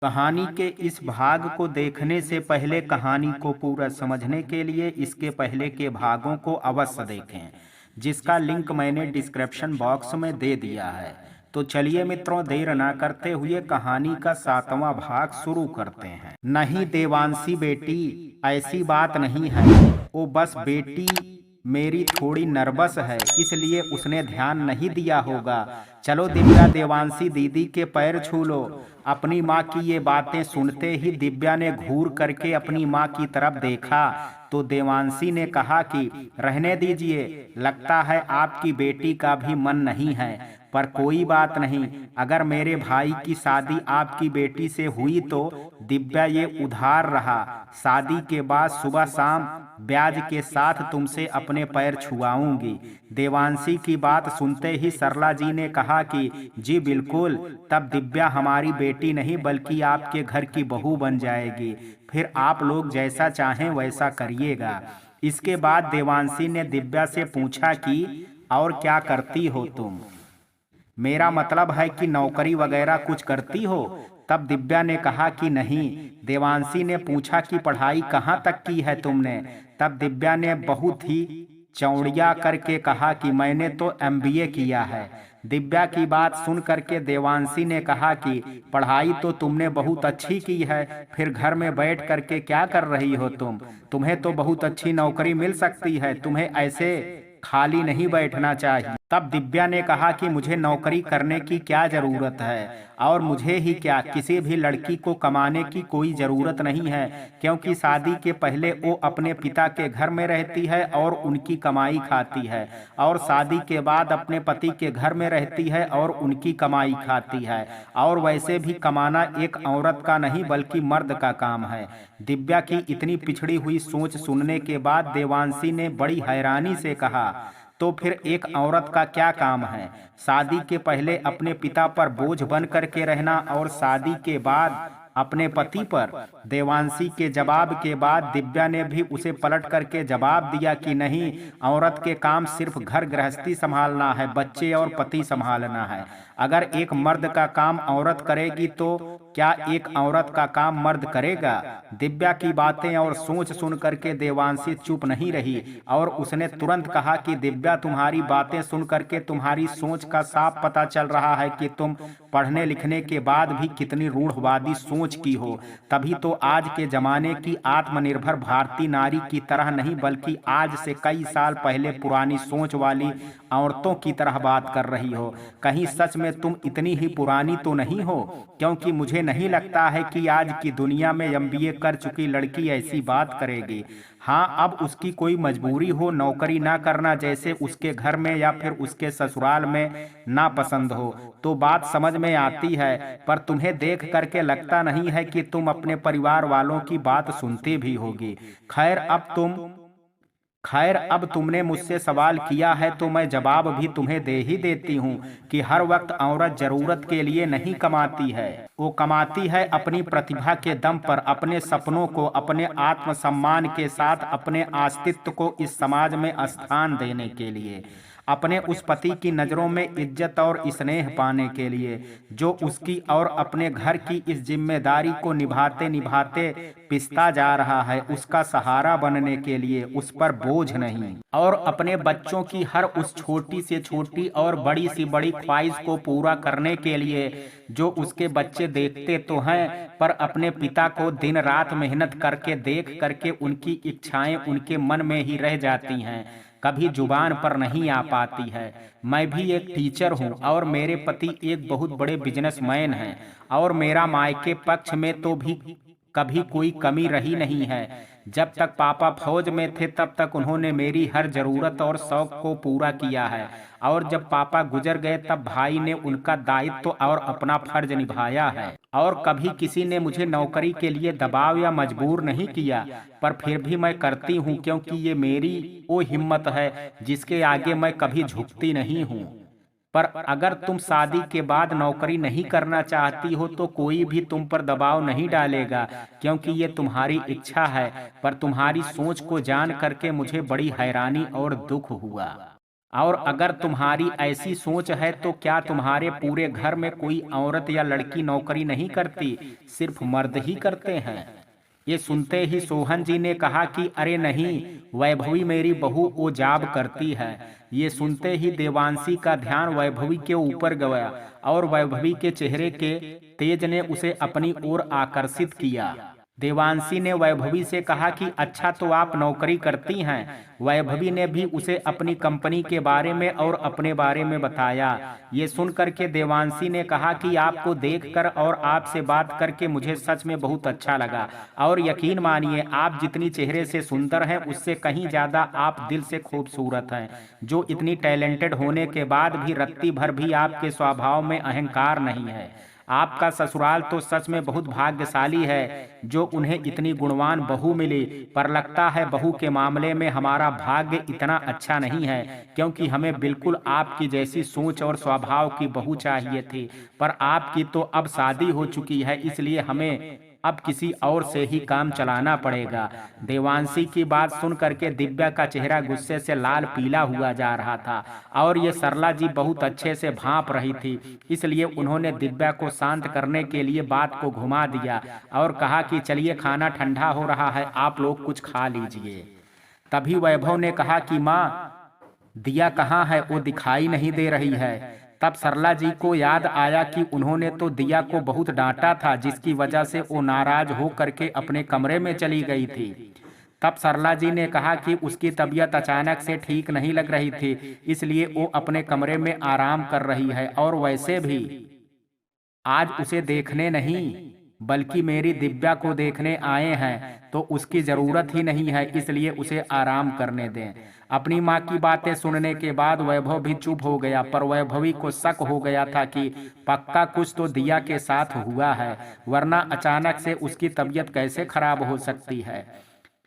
कहानी के इस भाग को देखने से पहले कहानी को पूरा समझने के लिए इसके पहले के भागों को अवश्य देखें, जिसका लिंक मैंने डिस्क्रिप्शन बॉक्स में दे दिया है। तो चलिए मित्रों, देर ना करते हुए कहानी का 7वां भाग शुरू करते हैं। नहीं देवांशी बेटी, ऐसी बात नहीं है। वो बस बेटी मेरी थोड़ी नर्वस है, इसलिए उसने ध्यान नहीं दिया होगा। चलो दिव्या, देवांशी दीदी के पैर छू लो। अपनी माँ की ये बातें सुनते ही दिव्या ने घूर करके अपनी माँ की तरफ देखा तो देवांशी ने कहा कि रहने दीजिए, लगता है आपकी बेटी का भी मन नहीं है। पर कोई बात नहीं, अगर मेरे भाई की शादी आपकी बेटी से हुई तो दिव्या ये उधार रहा। शादी के बाद सुबह शाम ब्याज के साथ तुमसे अपने पैर छुआऊंगी। देवांशी की बात सुनते ही सरला जी ने कहा कि जी बिल्कुल, तब दिव्या हमारी बेटी नहीं बल्कि आपके घर की बहू बन जाएगी। फिर आप लोग जैसा चाहें वैसा करिएगा। इसके बाद देवांशी ने दिव्या से पूछा कि और क्या करती हो तुम? मेरा मतलब है कि नौकरी वगैरह कुछ करती हो? तब दिव्या ने कहा कि नहीं। देवांशी ने पूछा कि पढ़ाई कहाँ तक की है तुमने? तब दिव्या ने बहुत ही चौड़िया करके कहा कि मैंने तो MBA किया है। दिव्या की बात सुन करके देवांशी ने कहा कि पढ़ाई तो तुमने बहुत अच्छी की है, फिर घर में बैठ करके क्या कर रही हो तुम? तुम्हें तो बहुत अच्छी नौकरी मिल सकती है, तुम्हें ऐसे खाली नहीं बैठना चाहिए। तब दिव्या ने कहा कि मुझे नौकरी करने की क्या जरूरत है, और मुझे ही क्या, किसी भी लड़की को कमाने की कोई जरूरत नहीं है, क्योंकि शादी के पहले वो अपने पिता के घर में रहती है और उनकी कमाई खाती है, और शादी के बाद अपने पति के घर में रहती है और उनकी कमाई खाती है। और वैसे भी कमाना एक औरत का नहीं बल्कि मर्द का काम है। दिव्या की इतनी पिछड़ी हुई सोच सुनने के बाद देवांशी ने बड़ी हैरानी से कहा, तो फिर एक औरत का क्या काम है? शादी के पहले अपने पिता पर बोझ बन करके रहना और शादी के बाद अपने पति पर? देवांशी के जवाब के बाद दिव्या ने भी उसे पलट करके जवाब दिया कि नहीं, औरत के काम सिर्फ घर गृहस्थी संभालना है, बच्चे और पति संभालना है। अगर एक मर्द का काम औरत करेगी तो क्या एक औरत का काम मर्द करेगा? दिव्या की बातें और सोच सुन करके देवांशी चुप नहीं रही और उसने तुरंत कहा कि दिव्या, तुम्हारी बातें सुन करके तुम्हारी सोच का साफ पता चल रहा है कि तुम पढ़ने लिखने के बाद भी कितनी रूढ़वादी सोच की हो। तभी तो आज के जमाने की आत्मनिर्भर भारतीय नारी की तरह नहीं बल्कि आज से कई साल पहले पुरानी सोच वाली औरतों की तरह बात कर रही हो। कहीं सच में तुम इतनी ही पुरानी तो नहीं हो? क्योंकि मुझे नहीं लगता है कि आज की दुनिया में MBA कर चुकी लड़की ऐसी बात करेगी। हाँ, अब उसकी कोई मजबूरी हो नौकरी ना करना, जैसे उसके घर में या फिर उसके ससुराल में ना पसंद हो, तो बात समझ में आती है। पर तुम्हें देख करके लगता नहीं है कि तुम अपने परिवार वालों की बात सुनती भी होगी। खैर अब तुमने मुझसे सवाल किया है तो मैं जवाब भी तुम्हें दे ही देती हूँ कि हर वक्त औरत जरूरत के लिए नहीं कमाती है। वो कमाती है अपनी प्रतिभा के दम पर, अपने सपनों को, अपने आत्मसम्मान के साथ अपने अस्तित्व को इस समाज में स्थान देने के लिए, अपने उस पति की नज़रों में इज्जत और स्नेह पाने के लिए जो उसकी और अपने घर की इस जिम्मेदारी को निभाते निभाते पिसता जा रहा है, उसका सहारा बनने के लिए, उस पर बोझ नहीं। और अपने बच्चों की हर उस छोटी से छोटी और बड़ी सी बड़ी ख्वाहिश को पूरा करने के लिए जो उसके बच्चे देखते तो हैं, पर अपने पिता को दिन रात मेहनत करके देख करके उनकी इच्छाएं उनके मन में ही रह जाती हैं, कभी जुबान पर नहीं आ पाती है। मैं भी एक टीचर हूँ और मेरे पति एक बहुत बड़े बिजनेसमैन हैं, और मेरा मायके पक्ष में तो भी कभी कोई कमी रही नहीं है। जब तक पापा फौज में थे तब तक उन्होंने मेरी हर जरूरत और शौक को पूरा किया है, और जब पापा गुजर गए तब भाई ने उनका दायित्व और अपना फर्ज निभाया है। और कभी किसी ने मुझे नौकरी के लिए दबाव या मजबूर नहीं किया, पर फिर भी मैं करती हूँ क्योंकि ये मेरी वो हिम्मत है जिसके आगे मैं कभी झुकती नहीं हूँ। पर अगर तुम शादी के बाद नौकरी नहीं करना चाहती हो तो कोई भी तुम पर दबाव नहीं डालेगा, क्योंकि ये तुम्हारी इच्छा है। पर तुम्हारी सोच को जान करके मुझे बड़ी हैरानी और दुख हुआ। और अगर तुम्हारी ऐसी सोच है तो क्या तुम्हारे पूरे घर में कोई औरत या लड़की नौकरी नहीं करती, सिर्फ मर्द ही करते हैं। ये सुनते ही सोहन जी ने कहा कि अरे नहीं, वैभवी मेरी बहू वो जॉब करती है। ये सुनते ही देवांशी का ध्यान वैभवी के ऊपर गया और वैभवी के चेहरे के तेज ने उसे अपनी ओर आकर्षित किया। देवांशी ने वैभवी से कहा कि अच्छा तो आप नौकरी करती हैं। वैभवी ने भी उसे अपनी कंपनी के बारे में और अपने बारे में बताया। ये सुन करके देवांशी ने कहा कि आपको देखकर और आपसे बात करके मुझे सच में बहुत अच्छा लगा, और यकीन मानिए आप जितनी चेहरे से सुंदर हैं उससे कहीं ज्यादा आप दिल से खूबसूरत हैं। जो इतनी टैलेंटेड होने के बाद भी रत्ती भर भी आपके स्वभाव में अहंकार नहीं है। आपका ससुराल तो सच में बहुत भाग्यशाली है जो उन्हें इतनी गुणवान बहू मिली, पर लगता है बहू के मामले में हमारा भाग्य इतना अच्छा नहीं है, क्योंकि हमें बिल्कुल आपकी जैसी सोच और स्वभाव की बहू चाहिए थी। पर आपकी तो अब शादी हो चुकी है, इसलिए हमें अब किसी और से ही काम चलाना पड़ेगा। देवांशी की बात सुन करके दिव्या का चेहरा गुस्से से लाल पीला हुआ जा रहा था और ये सरला जी बहुत अच्छे से भांप रही थी, इसलिए उन्होंने दिव्या को शांत करने के लिए बात को घुमा दिया और कहा कि चलिए खाना ठंडा हो रहा है, आप लोग कुछ खा लीजिए। तभी वैभव ने कहा कि माँ, दिया कहाँ है, वो दिखाई नहीं दे रही है। तब सरला जी को याद आया कि उन्होंने तो दिया को बहुत डांटा था, जिसकी वजह से वो नाराज हो करके अपने कमरे में चली गई थी। तब सरला जी ने कहा कि उसकी तबीयत अचानक से ठीक नहीं लग रही थी, इसलिए वो अपने कमरे में आराम कर रही है, और वैसे भी आज उसे देखने नहीं बल्कि मेरी दिव्या को देखने आए हैं, तो उसकी जरूरत ही नहीं है, इसलिए उसे आराम करने दें। अपनी माँ की बातें सुनने के बाद वैभव भी चुप हो गया, पर वैभवी को शक हो गया था कि पक्का कुछ तो दिया के साथ हुआ है, वरना अचानक से उसकी तबीयत कैसे खराब हो सकती है।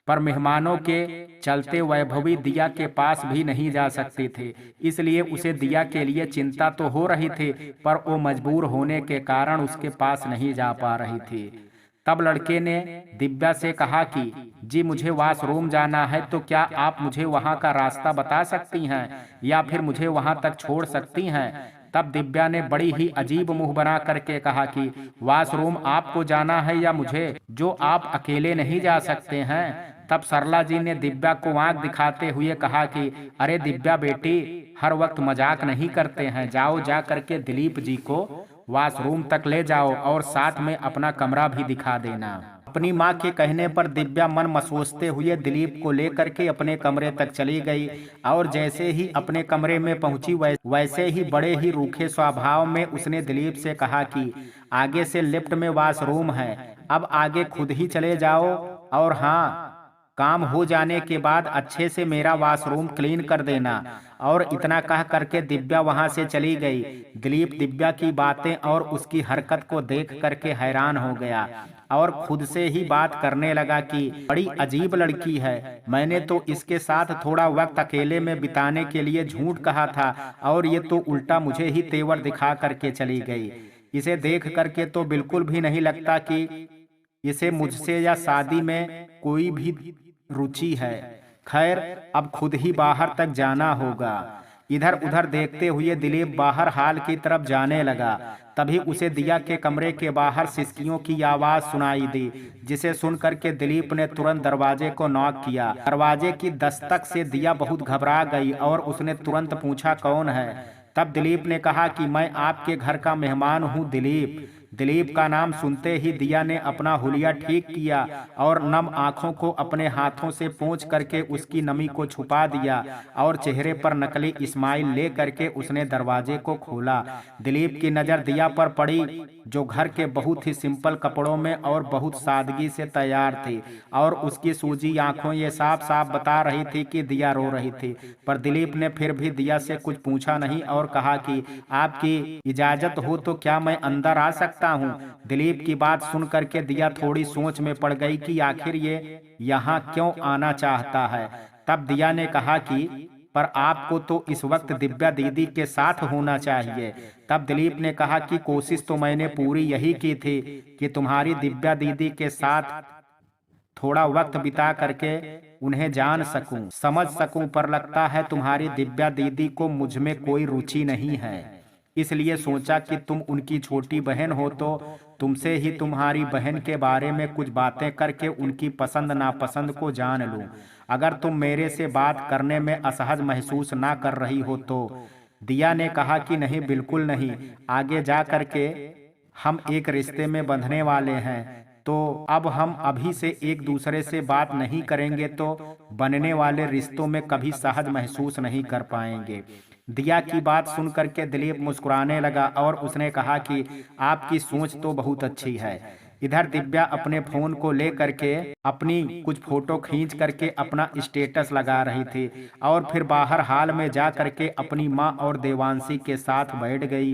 पर मेहमानों के चलते वैभवी दिया के पास भी नहीं जा सकती थी, इसलिए उसे दिया के लिए चिंता तो हो रही थी, पर वो मजबूर होने के कारण उसके पास नहीं जा पा रही थी। तब लड़के ने दिव्या से कहा कि जी मुझे वॉशरूम जाना है, तो क्या आप मुझे वहां का रास्ता बता सकती हैं या फिर मुझे वहां तक छोड़ सकती हैं। तब दिव्या ने बड़ी ही अजीब मुंह बना करके कहा कि वॉशरूम आपको जाना है या मुझे, जो आप अकेले नहीं जा सकते हैं। तब सरला जी ने दिव्या को आंख दिखाते हुए कहा कि अरे दिव्या बेटी, हर वक्त मजाक नहीं करते हैं, जाओ जा करके दिलीप जी को वॉशरूम तक ले जाओ और साथ में अपना कमरा भी दिखा देना। अपनी माँ के कहने पर दिव्या मन मसोचते हुए दिलीप को लेकर के अपने कमरे तक चली गई, और जैसे ही अपने कमरे में पहुंची वैसे ही बड़े ही रूखे स्वभाव में उसने दिलीप से कहा कि आगे से लिफ्ट में वॉशरूम है, अब आगे खुद ही चले जाओ, और हाँ, काम हो जाने के बाद अच्छे से मेरा वॉशरूम क्लीन कर देना। और इतना कह करके दिव्या वहां से चली गई। दिलीप दिव्या की बातें और उसकी हरकत को देख करके हैरान हो गया और खुद से ही बात करने लगा कि बड़ी अजीब लड़की है, मैंने तो इसके साथ थोड़ा वक्त अकेले में बिताने के लिए झूठ कहा था, और ये तो उल्टा मुझे ही तेवर दिखा करके चली गई। इसे देख करके तो बिल्कुल भी नहीं लगता कि इसे मुझसे या शादी में कोई भी रुचि है। खैर, अब खुद ही बाहर तक जाना होगा। इधर उधर देखते हुए दिलीप बाहर हाल की तरफ जाने लगा। तभी उसे दिया के कमरे के बाहर सिसकियों की आवाज सुनाई दी, जिसे सुनकर के दिलीप ने तुरंत दरवाजे को नॉक किया। दरवाजे की दस्तक से दिया बहुत घबरा गई और उसने तुरंत पूछा कौन है। तब दिलीप ने कहा कि मैं आपके घर का मेहमान हूँ दिलीप। दिलीप का नाम सुनते ही दिया ने अपना हुलिया ठीक किया और नम आंखों को अपने हाथों से पोंछ करके उसकी नमी को छुपा दिया और चेहरे पर नकली इस्माइल ले करके उसने दरवाजे को खोला। दिलीप की नजर दिया पर पड़ी, जो घर के बहुत ही सिंपल कपड़ों में और बहुत सादगी से तैयार थी, और उसकी सूजी आंखों ये साफ साफ बता रही थी कि दिया रो रही थी। पर दिलीप ने फिर भी दिया से कुछ पूछा नहीं और कहा कि आपकी इजाजत हो तो क्या मैं अंदर आ सकता हूँ। दिलीप की बात सुन करके दिया थोड़ी सोच में पड़ गई कि आखिर ये यहाँ क्यों आना चाहता है। तब दिया ने कहा कि पर आपको तो इस वक्त दिव्या दीदी के साथ होना चाहिए। तब दिलीप ने कहा कि कोशिश तो मैंने पूरी यही की थी कि तुम्हारी दिव्या दीदी के साथ थोड़ा वक्त बिता करके उन्हें जान सकूं, समझ सकूं, पर लगता है तुम्हारी दिव्या दीदी को मुझ में कोई रुचि नहीं है। इसलिए सोचा कि तुम उनकी छोटी बहन हो तो तुमसे ही तुम्हारी बहन के बारे में कुछ बातें करके उनकी पसंद नापसंद को जान लूं। अगर तुम मेरे से बात करने में असहज महसूस ना कर रही हो तो। दिया ने कहा कि नहीं, बिल्कुल नहीं, आगे जा करके हम एक रिश्ते में बंधने वाले हैं, तो अब हम अभी से एक दूसरे से बात नहीं करेंगे तो बनने वाले रिश्तों में कभी सहज महसूस नहीं कर पाएंगे। दिया की बात सुन करके दिलीप मुस्कुराने लगा और उसने कहा कि आपकी सोच तो बहुत अच्छी है। इधर दिव्या अपने फोन को ले करके अपनी कुछ फोटो खींच करके अपना स्टेटस लगा रही थी और फिर बाहर हाल में जा करके अपनी माँ और देवांशी के साथ बैठ गई।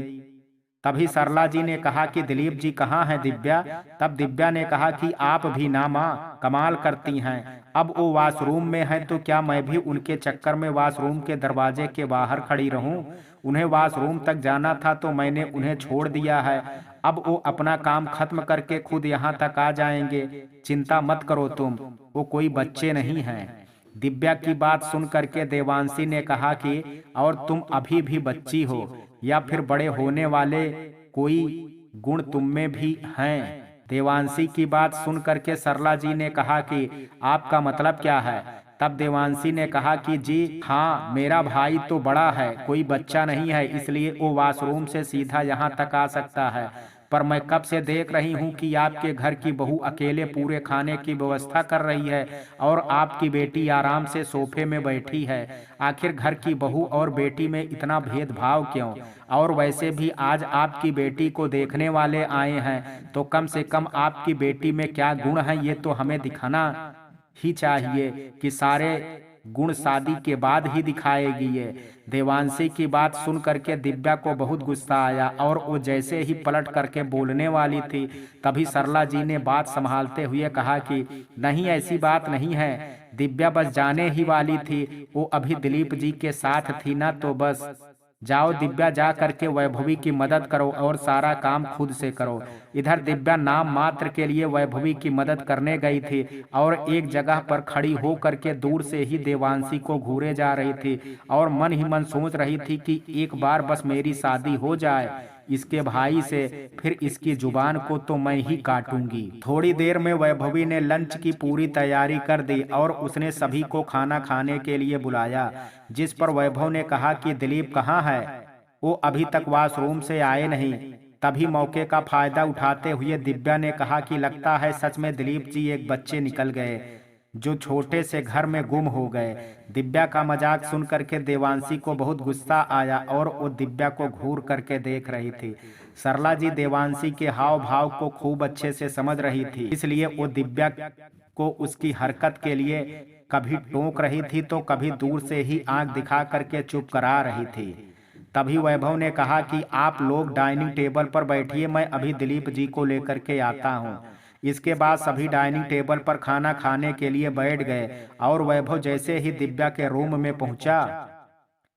तभी सरला जी ने कहा कि दिलीप जी कहाँ हैं दिव्या? तब दिव्या ने कहा कि आप भी ना माँ, कमाल करती हैं। अब वो वॉशरूम में हैं तो क्या मैं भी उनके चक्कर में वॉशरूम के दरवाजे के बाहर खड़ी रहूं? उन्हें वॉशरूम तक जाना था तो मैंने उन्हें छोड़ दिया है। अब वो अपना काम खत्म करके खुद यहाँ तक आ जाएंगे। चिंता मत करो तुम, वो कोई बच्चे नहीं हैं। दिव्या की बात सुन करके देवांशी ने कहा कि और तुम अभी भी बच्ची हो या फिर बड़े होने वाले कोई गुण तुम में भी हैं? देवांशी की बात सुन करके सरला जी ने कहा कि आपका मतलब क्या है? तब देवांशी ने कहा कि जी हाँ, मेरा भाई तो बड़ा है, कोई बच्चा नहीं है, इसलिए वो वॉशरूम से सीधा यहाँ तक आ सकता है। पर मैं कब से देख रही हूँ कि आपके घर की बहू अकेले पूरे खाने की व्यवस्था कर रही है और आपकी बेटी आराम से सोफे में बैठी है। आखिर घर की बहू और बेटी में इतना भेदभाव क्यों? और वैसे भी आज आपकी बेटी को देखने वाले आए हैं तो कम से कम आपकी बेटी में क्या गुण है ये तो हमें दिखाना ही चाहिए कि सारे गुण शादी के बाद ही दिखाएगी ये। देवांशी की बात सुन करके दिव्या को बहुत गुस्सा आया और वो जैसे ही पलट करके बोलने वाली थी तभी सरला जी ने बात संभालते हुए कहा कि नहीं, ऐसी बात नहीं है। दिव्या बस जाने ही वाली थी, वो अभी दिलीप जी के साथ थी ना, तो बस जाओ दिव्या, जा करके वैभवी की मदद करो और सारा काम खुद से करो। इधर दिव्या नाम मात्र के लिए वैभवी की मदद करने गई थी और एक जगह पर खड़ी हो करके दूर से ही देवांशी को घूरे जा रही थी और मन ही मन सोच रही थी कि एक बार बस मेरी शादी हो जाए इसके भाई से, फिर इसकी जुबान को तो मैं ही काटूंगी। थोड़ी देर में वैभवी ने लंच की पूरी तैयारी कर दी और उसने सभी को खाना खाने के लिए बुलाया, जिस पर वैभव ने कहा कि दिलीप कहाँ है? वो अभी तक वॉशरूम से आए नहीं। तभी मौके का फायदा उठाते हुए दिव्या ने कहा कि लगता है सच में दिलीप जी एक बच्चे निकल गए जो छोटे से घर में गुम हो गए। दिव्या का मजाक सुन करके देवांशी को बहुत गुस्सा आया और वो दिव्या को घूर करके देख रही थी। सरला जी देवांशी के हाव भाव को खूब अच्छे से समझ रही थी, इसलिए वो दिव्या को उसकी हरकत के लिए कभी टोक रही थी तो कभी दूर से ही आंख दिखा करके चुप करा रही थी। तभी वैभव ने कहा कि आप लोग डाइनिंग टेबल पर बैठिए, मैं अभी दिलीप जी को लेकर के आता हूँ। इसके बाद सभी डाइनिंग टेबल पर खाना खाने के लिए बैठ गए और वैभव जैसे ही दिव्या के रूम में पहुंचा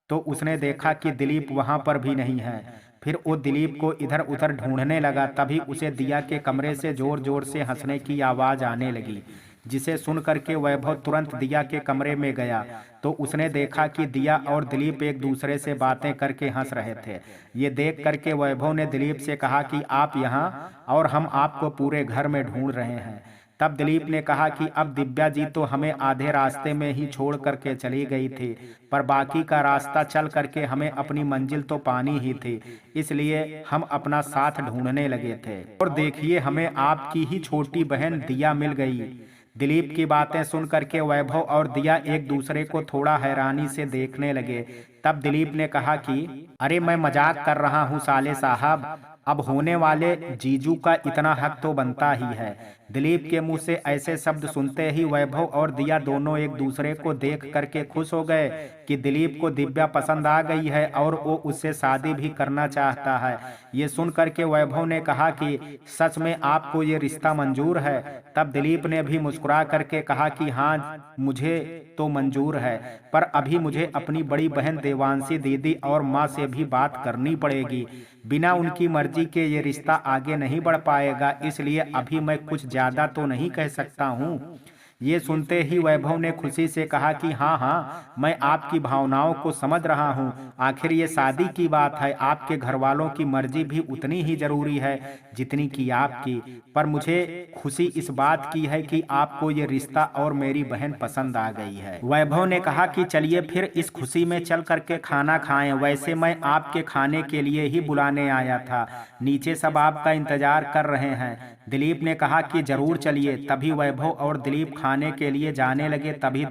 तो उसने देखा कि दिलीप वहां पर भी नहीं है। फिर वो दिलीप को इधर उधर ढूंढने लगा। तभी उसे दिया के कमरे से जोर जोर से हंसने की आवाज आने लगी, जिसे सुन करके वैभव तुरंत दिया के कमरे में गया तो उसने देखा कि दिया और दिलीप एक दूसरे से बातें करके हंस रहे थे। ये देख करके वैभव ने दिलीप से कहा कि आप यहाँ और हम आपको पूरे घर में ढूंढ रहे हैं। तब दिलीप ने कहा कि अब दिव्या जी तो हमें आधे रास्ते में ही छोड़ करके चली गई थी, पर बाकी का रास्ता चल करके हमें अपनी मंजिल तो पानी ही थी, इसलिए हम अपना साथ ढूंढने लगे थे। और देखिए, हमें आपकी ही छोटी बहन दिया मिल गई। दिलीप की बातें सुन करके वैभव और दिया एक दूसरे को थोड़ा हैरानी से देखने लगे। तब दिलीप ने कहा कि अरे मैं मजाक कर रहा हूँ साले साहब, अब होने वाले जीजू का इतना हक तो बनता ही है। दिलीप के मुंह से ऐसे शब्द सुनते ही वैभव और दिया दोनों एक दूसरे को देख करके खुश हो गए कि दिलीप को दिव्या पसंद आ गई है और वो उससे शादी भी करना चाहता है। ये सुन करके वैभव ने कहा कि सच में आपको ये रिश्ता मंजूर है? तब दिलीप ने भी मुस्कुरा करके कहा कि हाँ, मुझे तो मंजूर है, पर अभी मुझे अपनी बड़ी बहन देवांशी दीदी और माँ से भी बात करनी पड़ेगी। बिना उनकी मर्जी के ये रिश्ता आगे नहीं बढ़ पाएगा, इसलिए अभी मैं कुछ ज्यादा तो नहीं कह सकता हूँ। ये सुनते ही वैभव ने खुशी से कहा कि हाँ हाँ, मैं आपकी भावनाओं को समझ रहा हूँ। आखिर ये शादी की बात है, आपके घर वालों की मर्जी भी उतनी ही जरूरी है जितनी कि आपकी। पर मुझे खुशी इस बात की है कि आपको ये रिश्ता और मेरी बहन पसंद आ गई है। वैभव ने कहा कि चलिए फिर इस खुशी में चल करके खाना खाएं। वैसे मैं आपके खाने के लिए ही बुलाने आया था, नीचे सब आपका इंतजार कर रहे हैं। दिलीप ने कहा कि जरूर चलिए। तभी वैभव और दिलीप खाने के लिए जाने लगे। तभी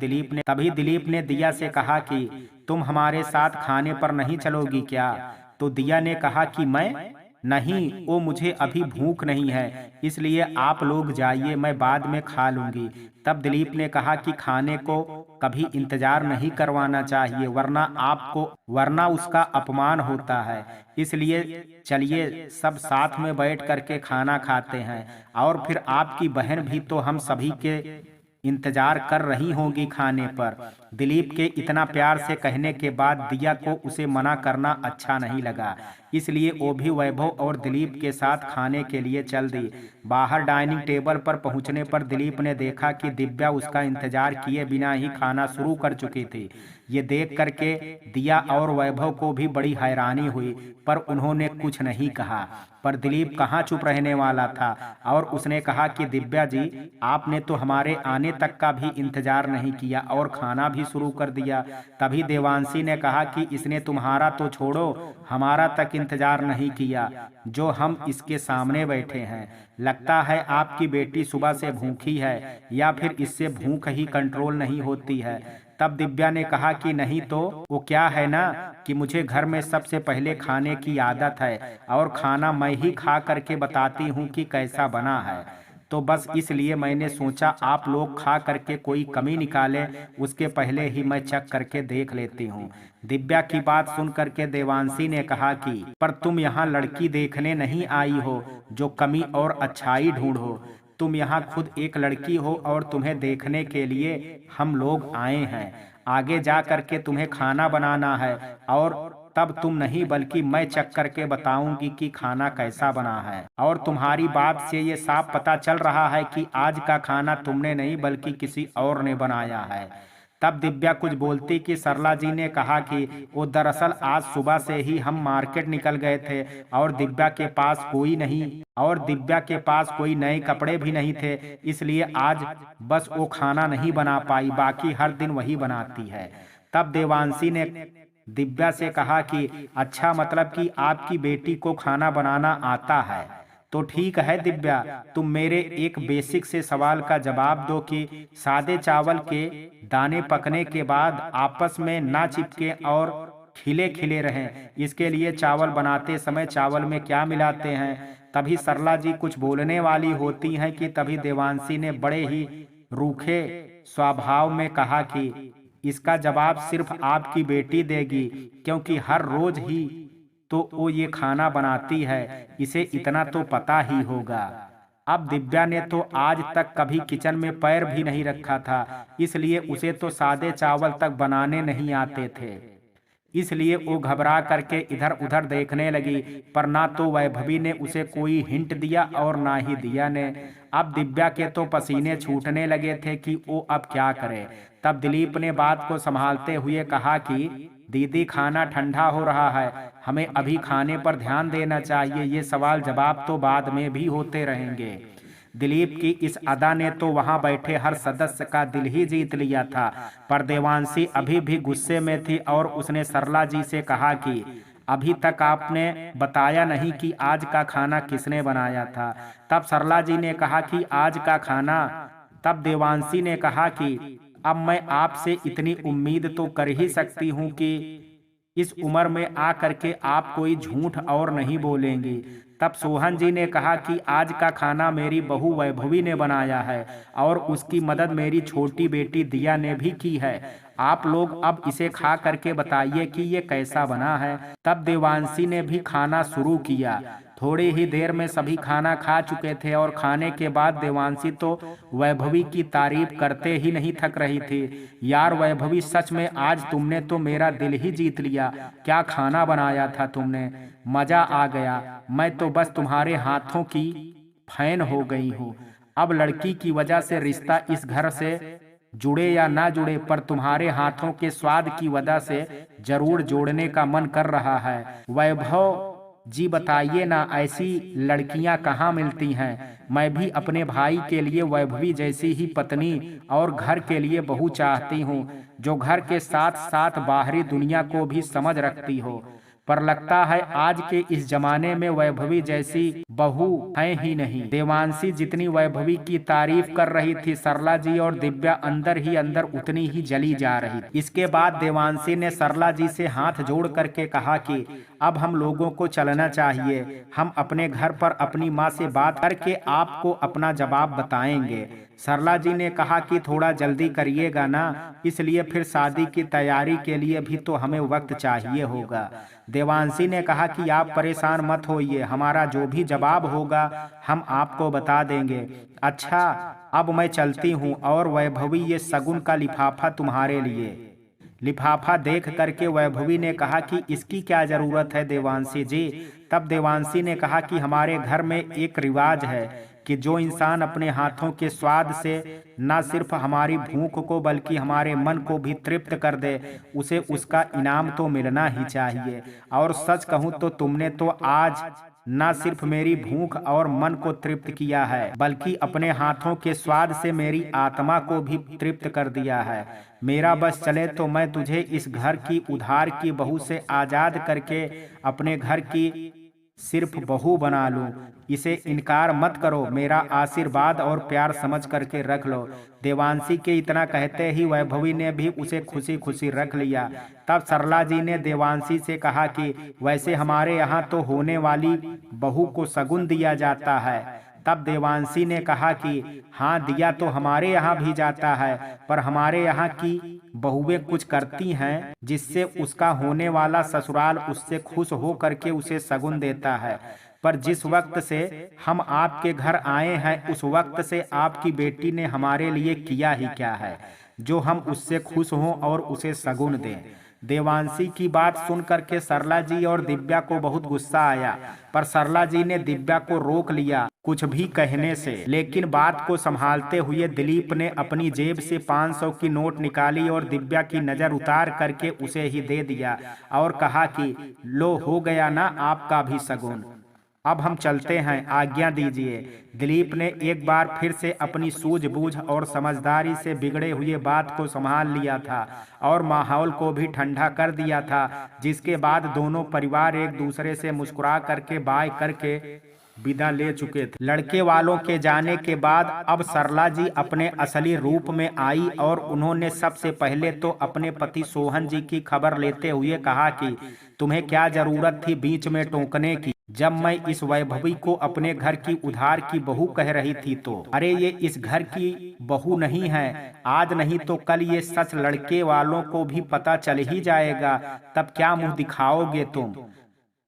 दिलीप ने दिया से कहा कि तुम हमारे साथ खाने पर नहीं चलोगी क्या? तो दिया ने कहा कि मैं नहीं, वो मुझे अभी भूख नहीं है, इसलिए आप लोग जाइए, मैं बाद में खा लूंगी। तब दिलीप ने कहा कि खाने को कभी इंतजार नहीं करवाना चाहिए, वरना उसका अपमान होता है। इसलिए चलिए सब साथ में बैठ करके खाना खाते हैं। और फिर आपकी बहन भी तो हम सभी के इंतजार कर रही होगी खाने पर। दिलीप के इतना प्यार से कहने के बाद दिया को उसे मना करना अच्छा नहीं लगा, इसलिए वो भी वैभव और दिलीप के साथ खाने के लिए चल दी। बाहर डाइनिंग टेबल पर पहुंचने पर दिलीप ने देखा कि दिव्या उसका इंतजार किए बिना ही खाना शुरू कर चुकी थी। ये देख करके दिया और वैभव को भी बड़ी हैरानी हुई, पर उन्होंने कुछ नहीं कहा। पर दिलीप कहाँ चुप रहने वाला था और उसने कहा कि दिव्या जी, आपने तो हमारे आने तक का भी इंतजार नहीं किया और खाना भी शुरू कर दिया। तभी देवांशी ने कहा कि इसने तुम्हारा तो छोड़ो, हमारा तक इंतजार नहीं किया, जो हम इसके सामने बैठे हैं। लगता है आपकी बेटी सुबह से भूखी है, या फिर इससे भूख ही कंट्रोल नहीं होती है। तब दिव्या ने कहा कि नहीं तो वो क्या है ना कि मुझे घर में सबसे पहले खाने की आदत है और खाना मैं ही खा करके बताती हूँ कि कैसा बना है। तो बस इसलिए मैंने सोचा आप लोग खा करके कोई कमी निकाले, उसके पहले ही मैं चख करके देख लेती हूँ। दिव्या की बात सुन करके देवांशी ने कहा कि पर तुम यहाँ लड़की देखने नहीं आई हो जो कमी और अच्छाई ढूंढो, तुम यहाँ खुद एक लड़की हो और तुम्हें देखने के लिए हम लोग आए हैं। आगे जा करके तुम्हें खाना बनाना है और तब तुम नहीं बल्कि मैं चख करके बताऊंगी कि खाना कैसा बना है। और तुम्हारी बात से ये साफ पता चल रहा है कि आज का खाना तुमने नहीं बल्कि किसी और ने बनाया है। तब दिव्या कुछ बोलती कि सरला जी ने कहा कि वो दरअसल आज सुबह से ही हम मार्केट निकल गए थे और दिव्या के पास कोई नए कपड़े भी नहीं थे, इसलिए आज बस वो खाना नहीं बना पाई, बाकी हर दिन वही बनाती है। तब देवांशी ने दिव्या से कहा कि अच्छा, मतलब कि आपकी बेटी को खाना बनाना आता है। तो ठीक है दिव्या, तुम मेरे एक बेसिक से सवाल का जवाब दो कि सादे चावल के दाने पकने के बाद आपस में ना चिपके और खिले खिले रहें, इसके लिए चावल बनाते समय चावल में क्या मिलाते हैं? तभी सरला जी कुछ बोलने वाली होती हैं कि तभी देवांशी ने बड़े ही रूखे स्वभाव में कहा कि इसका जवाब सिर्फ आपकी बेटी देगी, क्योंकि हर रोज ही तो वो ये खाना बनाती है, इसे इतना तो पता ही होगा। अब दिव्या ने तो आज तक कभी किचन में पैर भी नहीं रखा था, इसलिए उसे तो सादे चावल तक बनाने नहीं आते थे। इसलिए वो घबरा करके इधर उधर देखने लगी, पर ना तो वैभवी ने उसे कोई हिंट दिया और ना ही दिया ने। अब दिव्या के तो पसीने छूटने लगे थे कि वो अब क्या करे। तब दिलीप ने बात को संभालते हुए कहा कि दीदी, खाना ठंडा हो रहा है, हमें अभी खाने पर ध्यान देना चाहिए, ये सवाल जवाब तो बाद में भी होते रहेंगे। दिलीप की इस अदा ने तो वहां बैठे हर सदस्य का दिल ही जीत लिया था। पर देवांशी अभी भी गुस्से में थी और उसने सरला जी से कहा कि अभी तक आपने बताया नहीं कि आज का खाना किसने बनाया था। तब सरला जी ने कहा कि आज का खाना तब देवांशी ने कहा कि अब मैं आपसे इतनी उम्मीद तो कर ही सकती हूँ कि इस उम्र में आ करके आप कोई झूठ और नहीं बोलेंगी। तब सोहन जी ने कहा कि आज का खाना मेरी बहू वैभवी ने बनाया है और उसकी मदद मेरी छोटी बेटी दिया ने भी की है। आप लोग अब इसे खा करके बताइए कि ये कैसा बना है। तब देवांशी ने भी खाना शुरू किया। थोड़ी ही देर में सभी खाना खा चुके थे और खाने के बाद देवांशी तो वैभवी की तारीफ करते ही नहीं थक रही थी। यार वैभवी, सच में आज तुमने तो मेरा दिल ही जीत लिया। क्या खाना बनाया था तुमने, मजा आ गया। मैं तो बस तुम्हारे हाथों की फैन हो गई हूँ। अब लड़की की वजह से रिश्ता इस घर से जुड़े या ना जुड़े, पर तुम्हारे हाथों के स्वाद की वजह से जरूर जोड़ने का मन कर रहा है। वैभव जी बताइए ना, ऐसी लड़कियां कहाँ मिलती हैं? मैं भी अपने भाई के लिए वैभवी जैसी ही पत्नी और घर के लिए बहू चाहती हूँ, जो घर के साथ साथ बाहरी दुनिया को भी समझ रखती हो। पर लगता है आज के इस जमाने में वैभवी जैसी बहू है ही नहीं। देवांशी जितनी वैभवी की तारीफ कर रही थी, सरला जी और दिव्या अंदर ही अंदर उतनी ही जली जा रही थी। इसके बाद देवांशी ने सरला जी से हाथ जोड़ करके कहा कि अब हम लोगों को चलना चाहिए। हम अपने घर पर अपनी माँ से बात करके आपको अपना जवाब बताएंगे। सरला जी ने कहा कि थोड़ा जल्दी करिएगा ना, इसलिए फिर शादी की तैयारी के लिए भी तो हमें वक्त चाहिए होगा। देवांशी ने कहा कि आप परेशान मत होइए, हमारा जो भी जवाब होगा हम आपको बता देंगे। अच्छा, अब मैं चलती हूँ, और वैभवी ये शगुन का लिफाफा तुम्हारे लिए। लिफाफा देख करके वैभवी ने कहा कि इसकी क्या जरूरत है देवांशी जी। तब देवांशी ने कहा कि हमारे घर में एक रिवाज है कि जो इंसान अपने हाथों के स्वाद से न सिर्फ हमारी भूख को बल्कि हमारे मन को भी तृप्त कर दे, उसे उसका इनाम तो मिलना ही चाहिए। और सच कहूँ तो तुमने तो आज न सिर्फ मेरी भूख और मन को तृप्त किया है, बल्कि अपने हाथों के स्वाद से मेरी आत्मा को भी तृप्त कर दिया है। मेरा बस चले तो मैं तुझे इस घर की उधार की बहू से आजाद करके अपने घर की सिर्फ बहू बना लूं। इसे इनकार मत करो, मेरा आशीर्वाद और प्यार समझ करके रख लो। देवांशी के इतना कहते ही वैभवी ने भी उसे खुशी खुशी रख लिया। तब सरला जी ने देवांशी से कहा कि वैसे हमारे यहाँ तो होने वाली बहू को शगुन दिया जाता है। तब देवांशी ने कहा कि हाँ, दिया तो हमारे यहाँ भी जाता है, पर हमारे यहाँ की बहुएं कुछ करती हैं जिससे उसका होने वाला ससुराल उससे खुश हो करके उसे शगुन देता है। पर जिस वक्त से हम आपके घर आए हैं, उस वक्त से आपकी बेटी ने हमारे लिए किया ही क्या है जो हम उससे खुश हों और उसे शगुन दें। देवांशी की बात सुन करके सरला जी और दिव्या को बहुत गुस्सा आया, पर सरला जी ने दिव्या को रोक लिया कुछ भी कहने से। लेकिन बात को संभालते हुए दिलीप ने अपनी जेब से 500 की नोट निकाली और दिव्या की नजर उतार करके उसे ही दे दिया और कहा कि लो, हो गया ना आपका भी शगुन, अब हम चलते हैं, आज्ञा दीजिए। दिलीप ने एक बार फिर से अपनी सूझबूझ और समझदारी से बिगड़े हुए बात को संभाल लिया था और माहौल को भी ठंडा कर दिया था, जिसके बाद दोनों परिवार एक दूसरे से मुस्कुरा करके बाय करके विदा ले चुके थे। लड़के वालों के जाने के बाद अब सरला जी अपने असली रूप में आई और उन्होंने सबसे पहले तो अपने पति सोहन जी की खबर लेते हुए कहा कि तुम्हें क्या जरूरत थी बीच में टोकने की, जब मैं इस वैभवी को अपने घर की उधार की बहू कह रही थी तो। अरे ये इस घर की बहू नहीं है, आज नहीं तो कल ये सच लड़के वालों को भी पता चल ही जाएगा, तब क्या मुंह दिखाओगे तुम।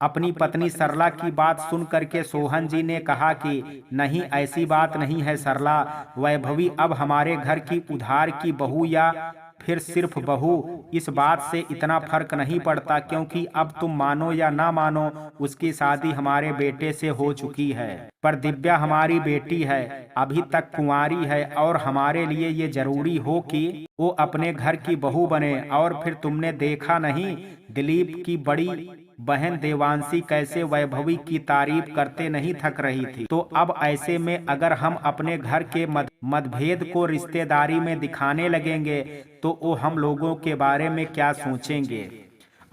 अपनी पत्नी सरला की बात सुन करके सोहन जी ने कहा कि नहीं, ऐसी बात नहीं है सरला, वैभवी अब हमारे घर की उधार की बहू या फिर सिर्फ बहू, इस बात से इतना फर्क नहीं पड़ता, क्योंकि अब तुम मानो या ना मानो उसकी शादी हमारे बेटे से हो चुकी है। पर दिव्या हमारी बेटी है, अभी तक कुंवारी है और हमारे लिए ये जरूरी हो कि वो अपने घर की बहू बने। और फिर तुमने देखा नहीं दिलीप की बड़ी बहन देवांशी कैसे वैभवी की तारीफ करते नहीं थक रही थी। तो अब ऐसे में अगर हम अपने घर के मतभेद को रिश्तेदारी में दिखाने लगेंगे तो वो हम लोगों के बारे में क्या सोचेंगे,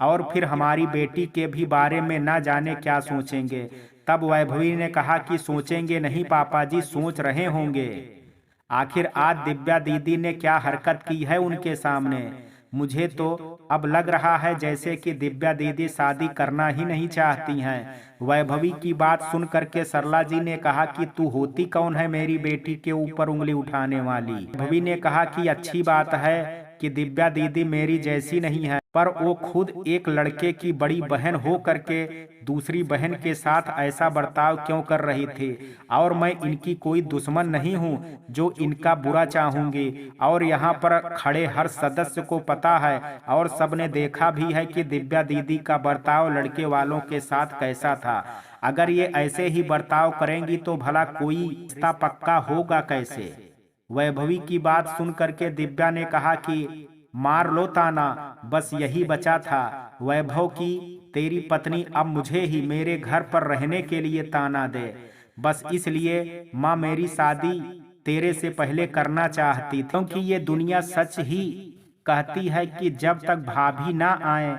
और फिर हमारी बेटी के भी बारे में ना जाने क्या सोचेंगे। तब वैभवी ने कहा कि सोचेंगे नहीं पापा जी, सोच रहे होंगे। आखिर आज दिव्या दीदी ने क्या हरकत की है उनके सामने। मुझे तो अब लग रहा है जैसे कि दिव्या दीदी शादी करना ही नहीं चाहती हैं। वैभवी की बात सुन करके सरला जी ने कहा कि तू होती कौन है मेरी बेटी के ऊपर उंगली उठाने वाली। वैभवी ने कहा कि अच्छी बात है, कि दिव्या दीदी मेरी जैसी नहीं है, पर वो खुद एक लड़के की बड़ी बहन हो करके दूसरी बहन के साथ ऐसा बर्ताव क्यों कर रही थी। और मैं इनकी कोई दुश्मन नहीं हूँ जो इनका बुरा चाहूंगी। और यहाँ पर खड़े हर सदस्य को पता है और सबने देखा भी है कि दिव्या दीदी का बर्ताव लड़के वालों के साथ कैसा था। अगर ये ऐसे ही बर्ताव करेंगी तो भला कोई रिश्ता पक्का होगा कैसे। वैभवी की बात सुन करके दिव्या ने कहा कि मार लो ताना, बस यही बचा था वैभव की तेरी पत्नी अब मुझे ही मेरे घर पर रहने के लिए ताना दे। बस इसलिए माँ मेरी शादी तेरे से पहले करना चाहती थी, क्योंकि ये दुनिया सच ही कहती है कि जब तक भाभी ना आए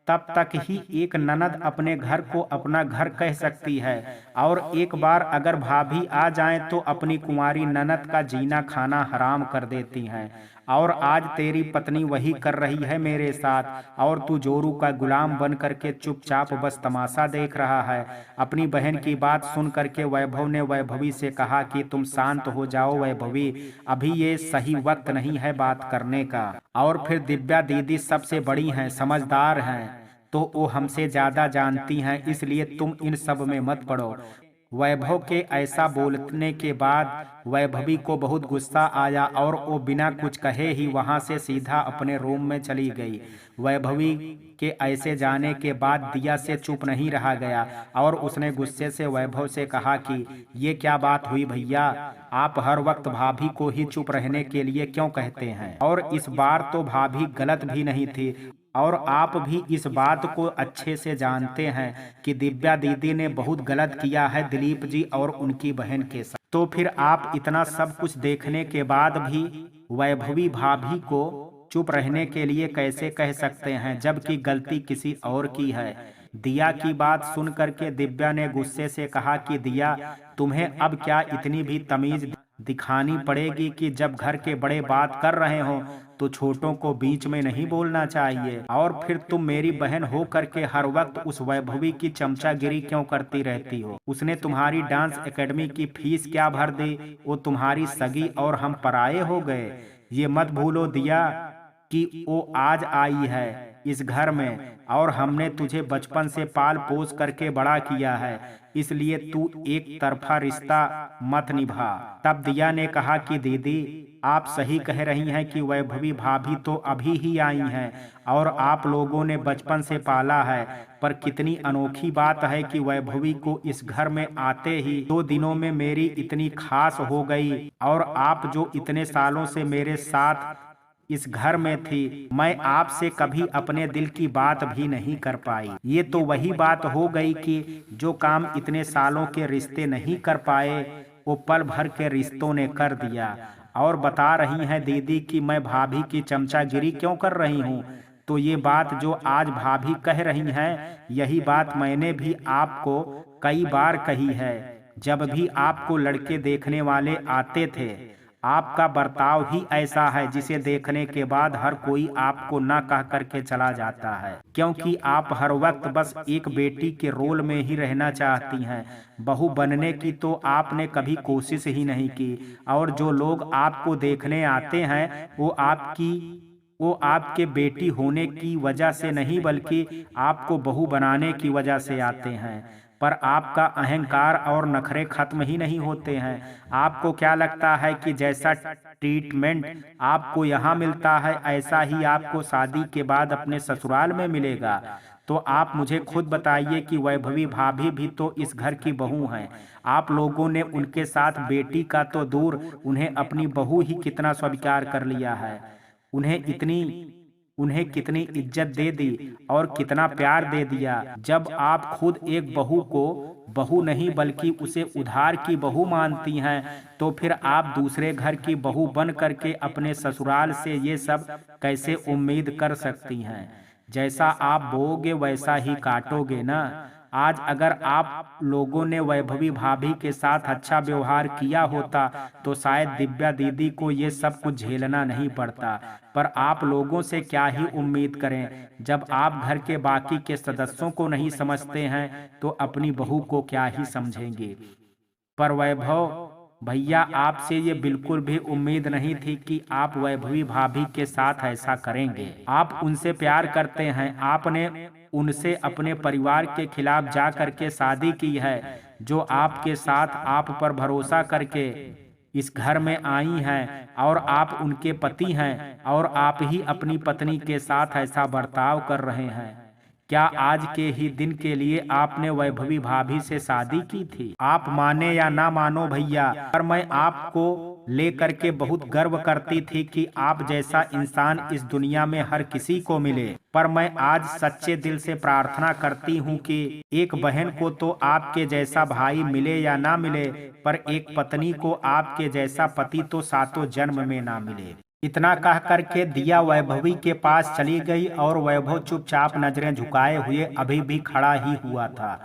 तब तक ही एक ननद अपने घर को अपना घर कह सकती है। और एक बार अगर भाभी आ जाएं तो अपनी कुंवारी ननद का जीना खाना हराम कर देती हैं। और आज तेरी पत्नी वही कर रही है मेरे साथ, और तू जोरू का गुलाम बन करके चुपचाप बस तमाशा देख रहा है। अपनी बहन की बात सुन करके वैभव ने वैभवी से कहा कि तुम शांत हो जाओ वैभवी, अभी ये सही वक्त नहीं है बात करने का। और फिर दिव्या दीदी सबसे बड़ी हैं, समझदार हैं, तो वो हमसे ज्यादा जानती हैं, इसलिए तुम इन सब में मत पड़ो। वैभव के ऐसा बोलने के बाद वैभवी को बहुत गुस्सा आया और वो बिना कुछ कहे ही वहां से सीधा अपने रूम में चली गई। वैभवी के ऐसे जाने के बाद दिया से चुप नहीं रहा गया और उसने गुस्से से वैभव से कहा कि ये क्या बात हुई भैया, आप हर वक्त भाभी को ही चुप रहने के लिए क्यों कहते हैं। और इस बार तो भाभी गलत भी नहीं थी, और आप भी इस बात को अच्छे से जानते हैं कि दिव्या दीदी ने बहुत गलत किया है दिलीप जी और उनकी बहन के साथ। तो फिर आप इतना सब कुछ देखने के बाद भी वैभवी भाभी को चुप रहने के लिए कैसे कह सकते हैं, जबकि गलती किसी और की है। दिया की बात सुन करके दिव्या ने गुस्से से कहा कि दिया, तुम्हें अब क्या इतनी भी तमीज दिखानी पड़ेगी कि जब घर के बड़े बात कर रहे हो तो छोटों को बीच में नहीं बोलना चाहिए। और फिर तुम मेरी बहन हो करके हर वक्त उस वैभवी की चमचागिरी क्यों करती रहती हो। उसने तुम्हारी डांस एकेडमी की फीस क्या भर दी, वो तुम्हारी सगी और हम पराये हो गए। ये मत भूलो दिया कि वो आज आई है इस घर में, और हमने तुझे बचपन से पाल पोस करके बड़ा किया है, इसलिए तू एक तरफा रिश्ता मत निभा। तब दिया ने कहा कि दीदी आप सही कह रही हैं कि वैभवी भाभी तो अभी ही आई हैं और आप लोगों ने बचपन से पाला है, पर कितनी अनोखी बात है कि वैभवी को इस घर में आते ही 2 दिनों में मेरी इतनी खास हो गई। और आप जो इतने सालों से मेरे साथ इस घर में थी, मैं आपसे कभी अपने दिल की बात भी नहीं कर पाई। ये तो वही बात हो गई कि जो काम इतने सालों के रिश्ते नहीं कर पाए वो पल भर के रिश्तों ने कर दिया। और बता रही हैं दीदी कि मैं भाभी की चमचागिरी क्यों कर रही हूँ, तो ये बात जो आज भाभी कह रही हैं, यही बात मैंने भी आपको कई बार कही है। जब भी आपको लड़के देखने वाले आते थे, आपका बर्ताव ही ऐसा है जिसे देखने के बाद हर कोई आपको ना कह करके चला जाता है, क्योंकि आप हर वक्त बस एक बेटी के रोल में ही रहना चाहती हैं। बहू बनने की तो आपने कभी कोशिश ही नहीं की। और जो लोग आपको देखने आते हैं वो आपके बेटी होने की वजह से नहीं बल्कि आपको बहू बनाने की वजह से आते हैं। पर आपका अहंकार और नखरे खत्म ही नहीं होते हैं। आपको क्या लगता है कि जैसा ट्रीटमेंट आपको यहाँ मिलता है ऐसा ही आपको शादी के बाद अपने ससुराल में मिलेगा। तो आप मुझे खुद बताइए कि वैभवी भाभी भी तो इस घर की बहू हैं। आप लोगों ने उनके साथ बेटी का तो दूर, उन्हें अपनी बहू ही कितना स्वीकार कर लिया है। उन्हें कितनी इज्जत दे दी और कितना प्यार दे दिया। जब आप खुद एक बहू को बहू नहीं बल्कि उसे उधार की बहू मानती हैं, तो फिर आप दूसरे घर की बहू बन करके अपने ससुराल से ये सब कैसे उम्मीद कर सकती हैं। जैसा आप बोओगे वैसा ही काटोगे ना। आज अगर आप लोगों ने वैभवी भाभी के साथ अच्छा व्यवहार किया होता तो शायद दिव्या दीदी को ये सब कुछ झेलना नहीं पड़ता। पर आप लोगों से क्या ही उम्मीद करें, जब आप घर के बाकी के सदस्यों को नहीं समझते हैं तो अपनी बहू को क्या ही समझेंगे। पर वैभव भैया आपसे ये बिल्कुल भी उम्मीद नहीं थी कि आप वैभवी भाभी के साथ ऐसा करेंगे। आप उनसे प्यार करते हैं, आपने उनसे अपने परिवार के खिलाफ जा करके शादी की है, जो आपके साथ आप पर भरोसा करके इस घर में आई हैं और आप उनके पति हैं और आप ही अपनी पत्नी के साथ ऐसा बर्ताव कर रहे हैं। क्या आज के ही दिन के लिए आपने वैभवी भाभी से शादी की थी? आप माने या ना मानो भैया, पर मैं आपको लेकर के बहुत गर्व करती थी कि आप जैसा इंसान इस दुनिया में हर किसी को मिले। पर मैं आज सच्चे दिल से प्रार्थना करती हूँ कि एक बहन को तो आपके जैसा भाई मिले या ना मिले, पर एक पत्नी को आपके जैसा पति तो सातों जन्म में ना मिले। इतना कह करके दिया वैभवी के पास चली गई और वैभव चुपचाप नजरें झुकाए हुए अभी भी खड़ा ही हुआ था।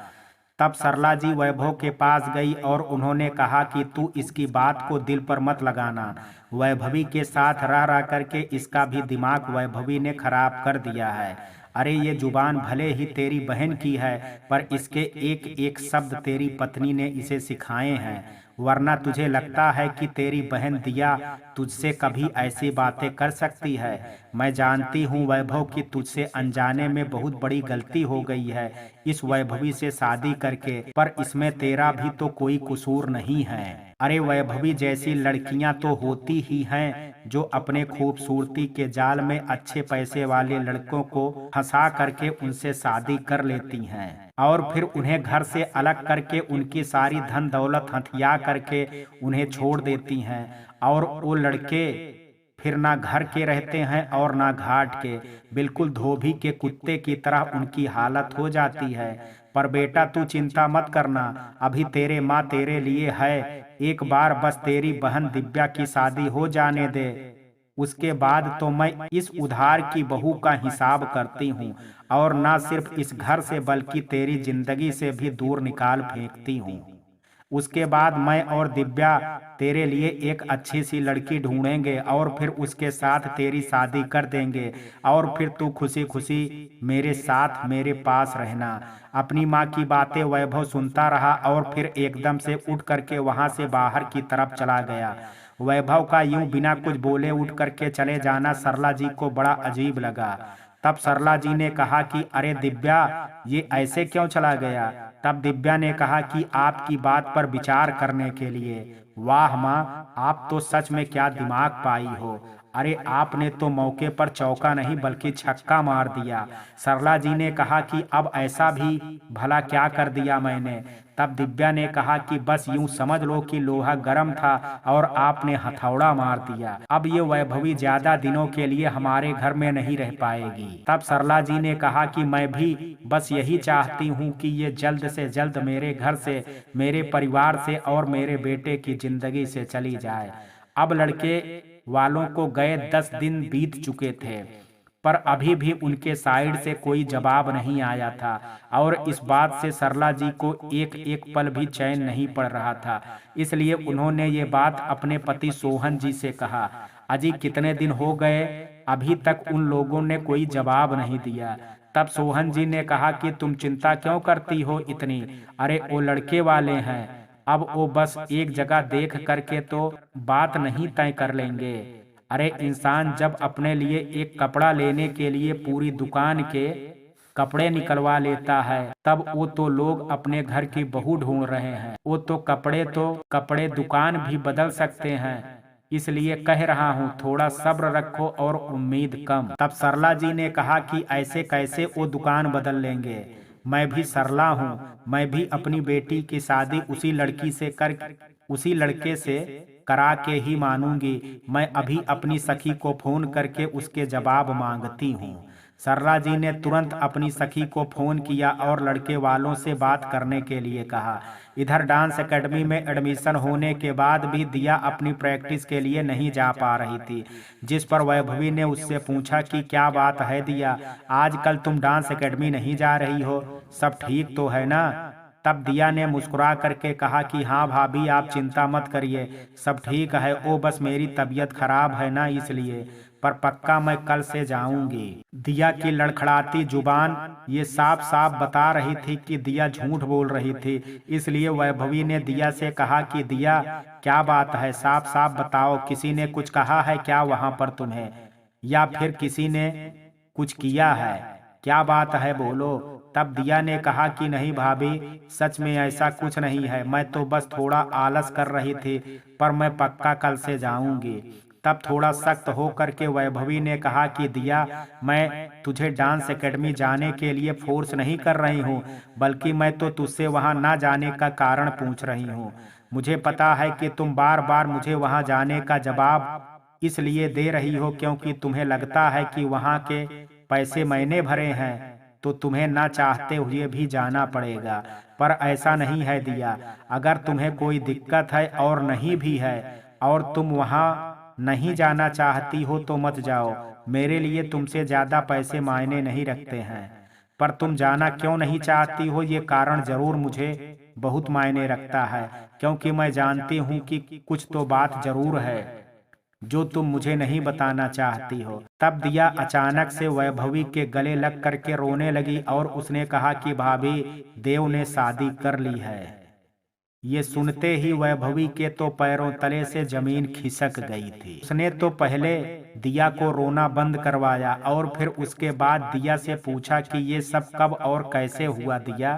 तब सरला जी वैभव के पास गई और उन्होंने कहा कि तू इसकी बात को दिल पर मत लगाना। वैभवी के साथ रह रह करके इसका भी दिमाग वैभवी ने खराब कर दिया है। अरे ये जुबान भले ही तेरी बहन की है, पर इसके एक एक शब्द तेरी पत्नी ने इसे सिखाए हैं, वरना तुझे लगता है कि तेरी बहन दिया तुझसे कभी ऐसी बातें कर सकती है? मैं जानती हूँ वैभव कि तुझसे अनजाने में बहुत बड़ी गलती हो गई है इस वैभवी से शादी करके, पर इसमें तेरा भी तो कोई कसूर नहीं है। अरे वैभवी जैसी लड़कियां तो होती ही हैं जो अपने खूबसूरती के जाल में अच्छे पैसे वाले लड़कों को फंसा करके उनसे शादी कर लेती हैं और फिर उन्हें घर से अलग करके उनकी सारी धन दौलत हथिया करके उन्हें छोड़ देती हैं, और वो लड़के फिर ना घर के रहते हैं और ना घाट के, बिल्कुल धोबी के कुत्ते की तरह उनकी हालत हो जाती है। पर बेटा तू चिंता मत करना, अभी तेरे माँ तेरे लिए है। एक बार बस तेरी बहन दिव्या की शादी हो जाने दे, उसके बाद तो मैं इस उधार की बहू का हिसाब करती हूँ और ना सिर्फ इस घर से बल्कि तेरी जिंदगी से भी दूर निकाल फेंकती हूँ। उसके बाद मैं और दिव्या तेरे लिए एक अच्छी सी लड़की ढूंढेंगे और फिर उसके साथ तेरी शादी कर देंगे और फिर तू खुशी खुशी मेरे साथ मेरे पास रहना। अपनी माँ की बातें वैभव सुनता रहा और फिर एकदम से उठ करके वहां से बाहर की तरफ चला गया। वैभव का यूं बिना कुछ बोले उठ करके चले जाना सरला जी को बड़ा अजीब लगा। तब सरला जी ने कहा कि अरे दिव्या, ये ऐसे क्यों चला गया? तब दिव्या ने कहा कि आपकी बात पर विचार करने के लिए। वाह माँ, आप तो सच में क्या दिमाग पाई हो। अरे आपने तो मौके पर चौका नहीं बल्कि छक्का मार दिया। सरला जी ने कहा कि अब ऐसा भी भला क्या कर दिया मैंने? तब दिव्या ने कहा कि बस यूं समझ लो कि लोहा गर्म था और आपने हथौड़ा मार दिया। अब ये वैभवी ज्यादा दिनों के लिए हमारे घर में नहीं रह पाएगी। तब सरला जी ने कहा कि मैं भी बस यही चाहती हूँ कि ये जल्द से जल्द मेरे घर से, मेरे परिवार से और मेरे बेटे की जिंदगी से चली जाए। अब लड़के वालों को गए 10 दिन बीत चुके थे, पर अभी भी उनके साइड से कोई जवाब नहीं आया था और इस बात से सरला जी को एक एक पल भी चैन नहीं पड़ रहा था। इसलिए उन्होंने ये बात अपने पति सोहन जी से कहा। अजी कितने दिन हो गए, अभी तक उन लोगों ने कोई जवाब नहीं दिया। तब सोहन जी ने कहा कि तुम चिंता क्यों करती हो इतनी? अरे वो लड़के वाले हैं, अब वो बस एक जगह देख करके तो बात नहीं तय कर लेंगे। अरे इंसान जब अपने लिए एक कपड़ा लेने के लिए पूरी दुकान के कपड़े निकलवा लेता है, तब वो तो लोग अपने घर की बहू ढूंढ रहे हैं। वो तो कपड़े दुकान भी बदल सकते हैं। इसलिए कह रहा हूँ थोड़ा सब्र रखो और उम्मीद कम। तब सरला जी ने कहा कि ऐसे कैसे वो दुकान बदल लेंगे? मैं भी सरला हूँ, मैं भी अपनी बेटी की शादी उसी लड़के से करा के ही मानूंगी। मैं अभी अपनी सखी को फोन करके उसके जवाब मांगती हूँ। सरला जी ने तुरंत अपनी सखी को फोन किया और लड़के वालों से बात करने के लिए कहा। इधर डांस एकेडमी में एडमिशन होने के बाद भी दिया अपनी प्रैक्टिस के लिए नहीं जा पा रही थी, जिस पर वैभवी ने उससे पूछा कि क्या बात है दिया, आजकल तुम डांस एकेडमी नहीं जा रही हो, सब ठीक तो है ना? तब दिया ने मुस्कुरा करके कहा कि हाँ भाभी, आप चिंता मत करिए, सब ठीक है। ओ बस मेरी तबीयत खराब है ना, इसलिए, पर पक्का मैं कल से जाऊंगी। दिया की लड़खड़ाती जुबान ये साफ साफ बता रही थी कि दिया झूठ बोल रही थी। इसलिए वैभवी ने दिया से कहा कि दिया, क्या बात है, साफ साफ बताओ, किसी ने कुछ कहा है क्या वहां पर तुम्हें, या फिर किसी ने कुछ किया है? क्या बात है, बोलो। तब दिया ने कहा कि नहीं भाभी, सच में ऐसा कुछ नहीं है, मैं तो बस थोड़ा आलस कर रही थी, पर मैं पक्का कल से जाऊंगी। तब थोड़ा सख्त हो करके वैभवी ने कहा कि दिया, मैं तुझे डांस एकेडमी जाने के लिए फोर्स नहीं कर रही हूँ, बल्कि मैं तो तुझसे वहां ना जाने का कारण पूछ रही हूँ। मुझे पता है कि तुम बार बार मुझे वहां जाने का जवाब इसलिए दे रही हो क्योंकि तुम्हें लगता है कि वहां के पैसे मैंने भरे हैं, तो तुम्हें ना चाहते हुए भी जाना पड़ेगा। पर ऐसा नहीं है दिया, अगर तुम्हें कोई दिक्कत है और नहीं भी है, और तुम वहां नहीं जाना चाहती हो तो मत जाओ। मेरे लिए तुमसे ज्यादा पैसे मायने नहीं रखते हैं, पर तुम जाना क्यों नहीं चाहती हो ये कारण जरूर मुझे बहुत मायने रखता है, क्योंकि मैं जानती हूँ कि कुछ तो बात जरूर है जो तुम मुझे नहीं बताना चाहती हो। तब दिया अचानक से वैभवी के गले लग करके रोने लगी और उसने कहा कि भाभी, देव ने शादी कर ली है। ये सुनते ही वैभवी के तो पैरों तले से जमीन खिसक गई थी। उसने तो पहले दिया को रोना बंद करवाया और फिर उसके बाद दिया से पूछा कि ये सब कब और कैसे हुआ दिया,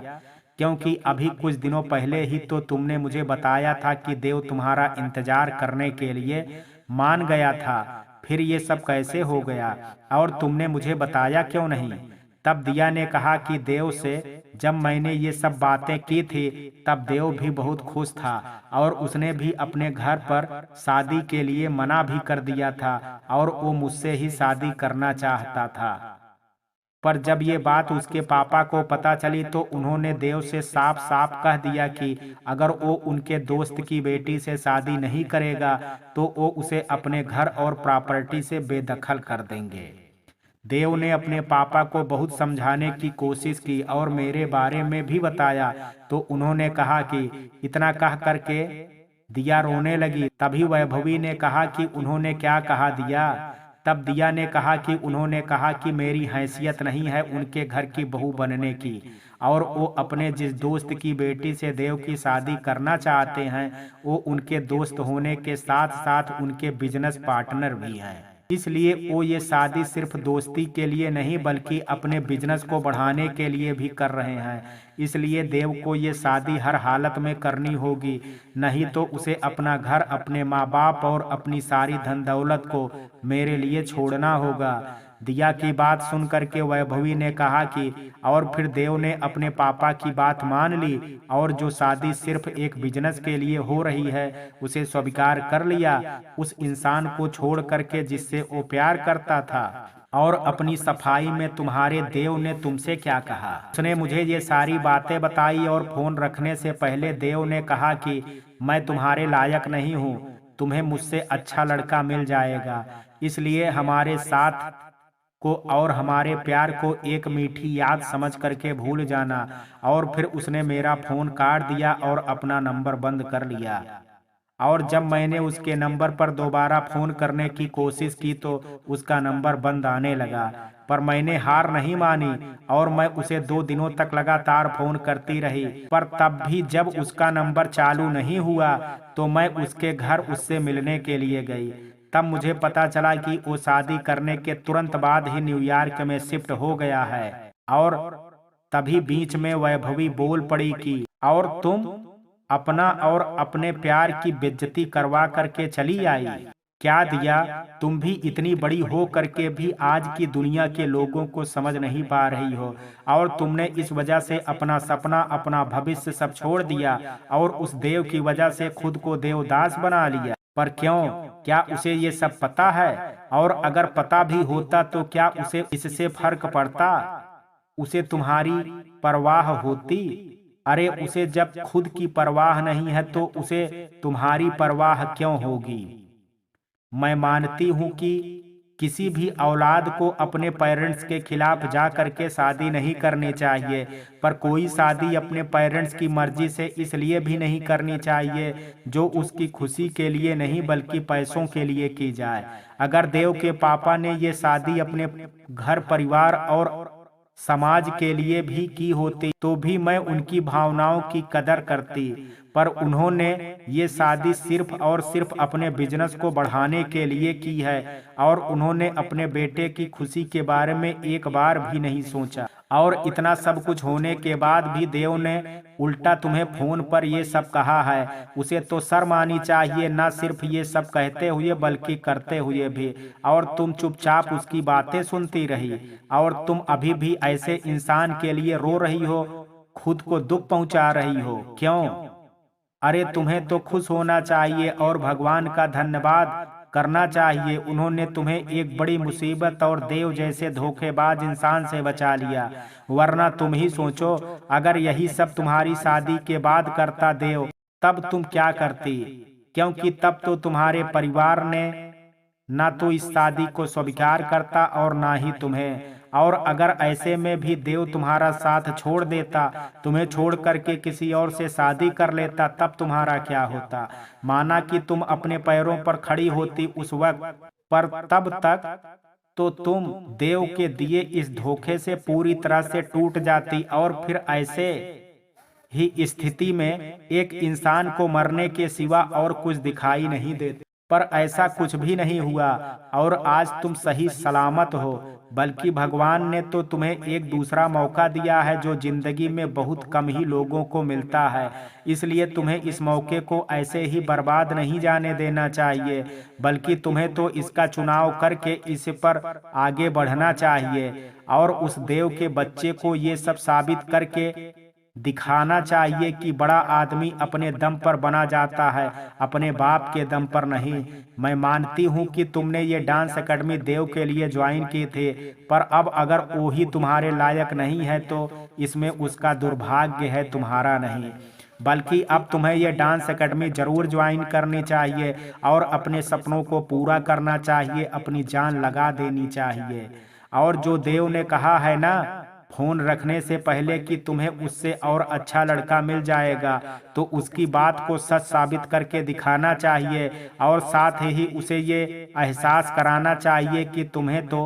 क्योंकि अभी कुछ दिनों पहले ही तो तुमने मुझे बताया था कि देव तुम्हारा इंतजार करने के लिए मान गया था। फिर ये सब कैसे हो गया और तुमने मुझे बताया क्यों नहीं? तब दिया ने कहा कि देव से जब मैंने ये सब बातें की थी तब देव भी बहुत खुश था और उसने भी अपने घर पर शादी के लिए मना भी कर दिया था और वो मुझसे ही शादी करना चाहता था। पर जब ये बात उसके पापा को पता चली तो उन्होंने देव से साफ साफ कह दिया कि अगर वो उनके दोस्त की बेटी से शादी नहीं करेगा तो वो उसे अपने घर और प्रॉपर्टी से बेदखल कर देंगे। देव ने अपने पापा को बहुत समझाने की कोशिश की और मेरे बारे में भी बताया, तो उन्होंने कहा कि इतना कह करके दिया रोने लगी। तभी वैभवी ने कहा कि उन्होंने क्या कहा दिया? तब दिया ने कहा कि उन्होंने कहा कि मेरी हैसियत नहीं है उनके घर की बहू बनने की, और वो अपने जिस दोस्त की बेटी से देव की शादी करना चाहते हैं वो उनके दोस्त होने के साथ साथ उनके बिजनेस पार्टनर भी हैं। इसलिए वो ये शादी सिर्फ दोस्ती के लिए नहीं बल्कि अपने बिजनेस को बढ़ाने के लिए भी कर रहे हैं। इसलिए देव को ये शादी हर हालत में करनी होगी, नहीं तो उसे अपना घर, अपने माँ बाप और अपनी सारी धन दौलत को मेरे लिए छोड़ना होगा। दिया की बात सुन करके वैभवी ने कहा कि और फिर देव ने अपने पापा की बात मान ली और जो शादी सिर्फ एक बिजनेस के लिए हो रही है उसे स्वीकार कर लिया, उस इंसान को छोड़ करके जिससे वो प्यार करता था। और अपनी सफाई में तुम्हारे देव ने तुमसे क्या कहा? उसने मुझे ये सारी बातें बताई और फोन रखने से पहले देव ने कहा कि मैं तुम्हारे लायक नहीं हूँ, तुम्हें मुझसे अच्छा लड़का मिल जाएगा, इसलिए हमारे साथ को और हमारे प्यार को एक मीठी याद समझ करके भूल जाना। और फिर उसने मेरा फोन काट दिया और अपना नंबर बंद कर लिया। और जब मैंने उसके नंबर पर दोबारा फोन करने की कोशिश की तो उसका नंबर बंद आने लगा, पर मैंने हार नहीं मानी और मैं उसे 2 दिनों तक लगातार फोन करती रही। पर तब भी जब उसका नंबर चालू नहीं हुआ तो मैं उसके घर उससे मिलने के लिए गई। तब मुझे पता चला कि वो शादी करने के तुरंत बाद ही न्यूयॉर्क में शिफ्ट हो गया है। और तभी बीच में वैभवी बोल पड़ी कि और तुम अपना और अपने प्यार की बेइज्जती करवा करके चली आई। क्या दिया, तुम भी इतनी बड़ी हो करके भी आज की दुनिया के लोगों को समझ नहीं पा रही हो, और तुमने इस वजह से अपना सपना, अपना भविष्य सब छोड़ दिया और उस देव की वजह से खुद को देवदास बना लिया। पर क्यों? क्या उसे ये सब पता है? और अगर पता भी होता तो क्या उसे इससे फर्क पड़ता? उसे तुम्हारी परवाह होती? अरे उसे जब खुद की परवाह नहीं है तो उसे तुम्हारी परवाह क्यों होगी? मैं मानती हूँ कि किसी भी औलाद को अपने पेरेंट्स के खिलाफ जा करके शादी नहीं करनी चाहिए, पर कोई शादी अपने पेरेंट्स की मर्जी से इसलिए भी नहीं करनी चाहिए जो उसकी खुशी के लिए नहीं बल्कि पैसों के लिए की जाए। अगर देव के पापा ने ये शादी अपने घर परिवार और समाज के लिए भी की होती तो भी मैं उनकी भावनाओं की कदर करती, पर उन्होंने ये शादी सिर्फ और सिर्फ अपने बिजनेस को बढ़ाने के लिए की है और उन्होंने अपने बेटे की खुशी के बारे में एक बार भी नहीं सोचा। और इतना सब कुछ होने के बाद भी देव ने उल्टा तुम्हें फोन पर ये सब कहा है। उसे तो शर्म आनी चाहिए, ना सिर्फ ये सब कहते हुए बल्कि करते हुए भी। और तुम चुपचाप उसकी बातें सुनती रही और तुम अभी भी ऐसे इंसान के लिए रो रही हो, खुद को दुख पहुंचा रही हो। क्यों? अरे तुम्हें तो खुश होना चाहिए और भगवान का धन्यवाद करना चाहिए। उन्होंने तुम्हें एक बड़ी मुसीबत और देव जैसे धोखेबाज इंसान से बचा लिया, वरना तुम ही सोचो अगर यही सब तुम्हारी शादी के बाद करता देव तब तुम क्या करती? क्योंकि तब तो तुम्हारे परिवार ने ना तो इस शादी को स्वीकार करता और ना ही तुम्हें। और अगर ऐसे में भी देव तुम्हारा साथ छोड़ देता, तुम्हें छोड़ करके किसी और से शादी कर लेता, तब तुम्हारा क्या होता? माना कि तुम अपने पैरों पर खड़ी होती उस वक्त, पर तब तक तो तुम देव के दिए इस धोखे से पूरी तरह से टूट जाती और फिर ऐसे ही स्थिति में एक इंसान को मरने के सिवा और कुछ दिखाई नहीं देता। पर ऐसा कुछ भी नहीं हुआ और आज तुम सही सलामत हो। बल्कि भगवान ने तो तुम्हें एक दूसरा मौका दिया है जो जिंदगी में बहुत कम ही लोगों को मिलता है। इसलिए तुम्हें इस मौके को ऐसे ही बर्बाद नहीं जाने देना चाहिए, बल्कि तुम्हें तो इसका चुनाव करके इस पर आगे बढ़ना चाहिए और उस देव के बच्चे को ये सब साबित करके दिखाना चाहिए कि बड़ा आदमी अपने दम पर बना जाता है, अपने बाप के दम पर नहीं। मैं मानती हूँ कि तुमने ये डांस एकेडमी देव के लिए ज्वाइन की थी, पर अब अगर वो ही तुम्हारे लायक नहीं है तो इसमें उसका दुर्भाग्य है, तुम्हारा नहीं। बल्कि अब तुम्हें ये डांस एकेडमी जरूर ज्वाइन करनी चाहिए और अपने सपनों को पूरा करना चाहिए, अपनी जान लगा देनी चाहिए। और जो देव ने कहा है ना फोन रखने से पहले कि तुम्हें उससे और अच्छा लड़का मिल जाएगा, तो उसकी बात को सच साबित करके दिखाना चाहिए और साथ ही उसे ये एहसास कराना चाहिए कि तुम्हें तो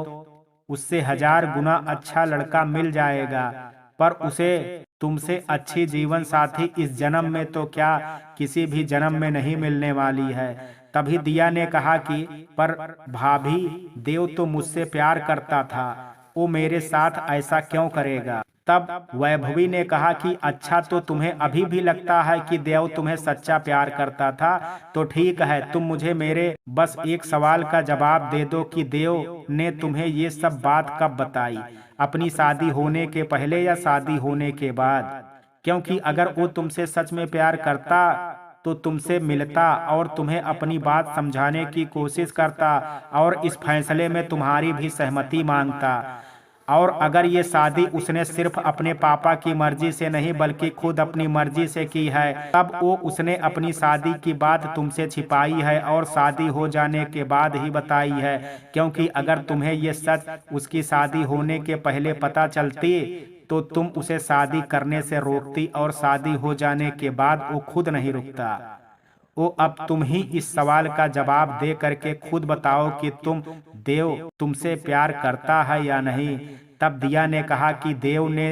उससे 1000 गुना अच्छा लड़का मिल जाएगा, पर उसे तुमसे अच्छी जीवन साथी इस जन्म में तो क्या किसी भी जन्म में नहीं मिलने वाली है। तभी दिया ने कहा कि पर भाभी, देव तो मुझसे प्यार करता था, वो मेरे साथ ऐसा क्यों करेगा? तब वैभवी ने कहा कि अच्छा, तो तुम्हें अभी भी लगता है कि देव तुम्हें सच्चा प्यार करता था? तो ठीक है, तुम मुझे मेरे बस एक सवाल का जवाब दे दो कि देव ने तुम्हें ये सब बात कब बताई, अपनी शादी होने के पहले या शादी होने के बाद? क्योंकि अगर वो तुमसे सच में प्यार करता तो तुमसे मिलता और तुम्हें अपनी बात समझाने की कोशिश करता और इस फैसले में तुम्हारी भी सहमति मांगता। और अगर ये शादी उसने सिर्फ अपने पापा की मर्जी से नहीं बल्कि खुद अपनी मर्जी से की है, तब वो उसने अपनी शादी की बात तुमसे छिपाई है और शादी हो जाने के बाद ही बताई है। क्योंकि अगर तुम्हें ये सच उसकी शादी होने के पहले पता चलती तो तुम उसे शादी करने से रोकती और शादी हो जाने के बाद वो खुद नहीं रुकता। वो अब तुम ही इस सवाल का जवाब दे करके खुद बताओ कि देव तुमसे प्यार करता है या नहीं। तब दिया ने कहा कि देव ने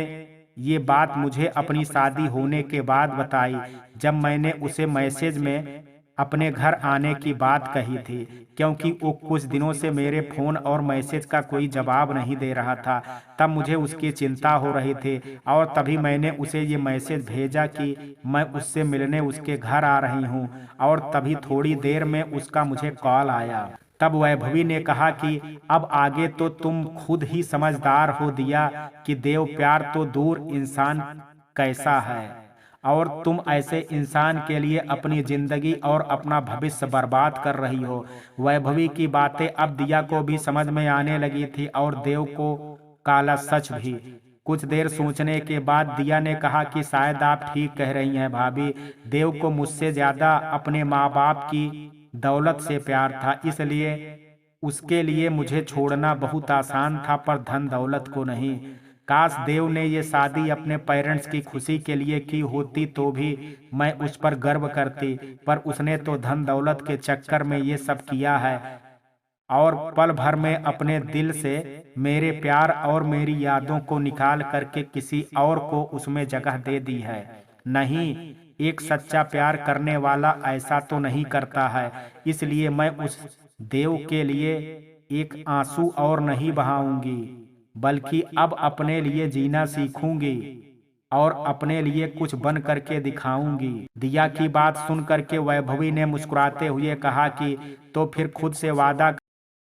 ये बात मुझे अपनी शादी होने के बाद बताई, जब मैंने उसे मैसेज में अपने घर आने की बात कही थी, क्योंकि वो कुछ दिनों से मेरे फोन और मैसेज का कोई जवाब नहीं दे रहा था। तब मुझे उसकी चिंता हो रही थी और तभी मैंने उसे ये मैसेज भेजा कि मैं उससे मिलने उसके घर आ रही हूँ, और तभी थोड़ी देर में उसका मुझे कॉल आया। तब वैभवी ने कहा कि अब आगे तो तुम खुद ही समझदार हो दिया कि देव प्यार तो दूर इंसान कैसा है, और तुम ऐसे इंसान के लिए अपनी जिंदगी और अपना भविष्य बर्बाद कर रही हो। वैभवी की बातें अब दिया को भी समझ में आने लगी थी और देव को काला सच भी। कुछ देर सोचने के बाद दिया ने कहा कि शायद आप ठीक कह रही हैं भाभी, देव को मुझसे ज्यादा अपने माँ बाप की दौलत से प्यार था, इसलिए उसके लिए मुझे छोड़ना बहुत आसान था, पर धन दौलत को नहीं। काश देव ने ये शादी अपने पेरेंट्स की खुशी के लिए की होती तो भी मैं उस पर गर्व करती, पर उसने तो धन दौलत के चक्कर में ये सब किया है और पल भर में अपने दिल से मेरे प्यार और मेरी यादों को निकाल करके किसी और को उसमें जगह दे दी है। नहीं, एक सच्चा प्यार करने वाला ऐसा तो नहीं करता है। इसलिए मैं उस देव के लिए एक आंसू और नहीं बहाऊंगी, बल्कि अब अपने लिए जीना सीखूंगी और अपने लिए कुछ बन करके दिखाऊंगी। दिया की बात सुन करके वैभवी ने मुस्कुराते हुए कहा कि तो फिर खुद से वादा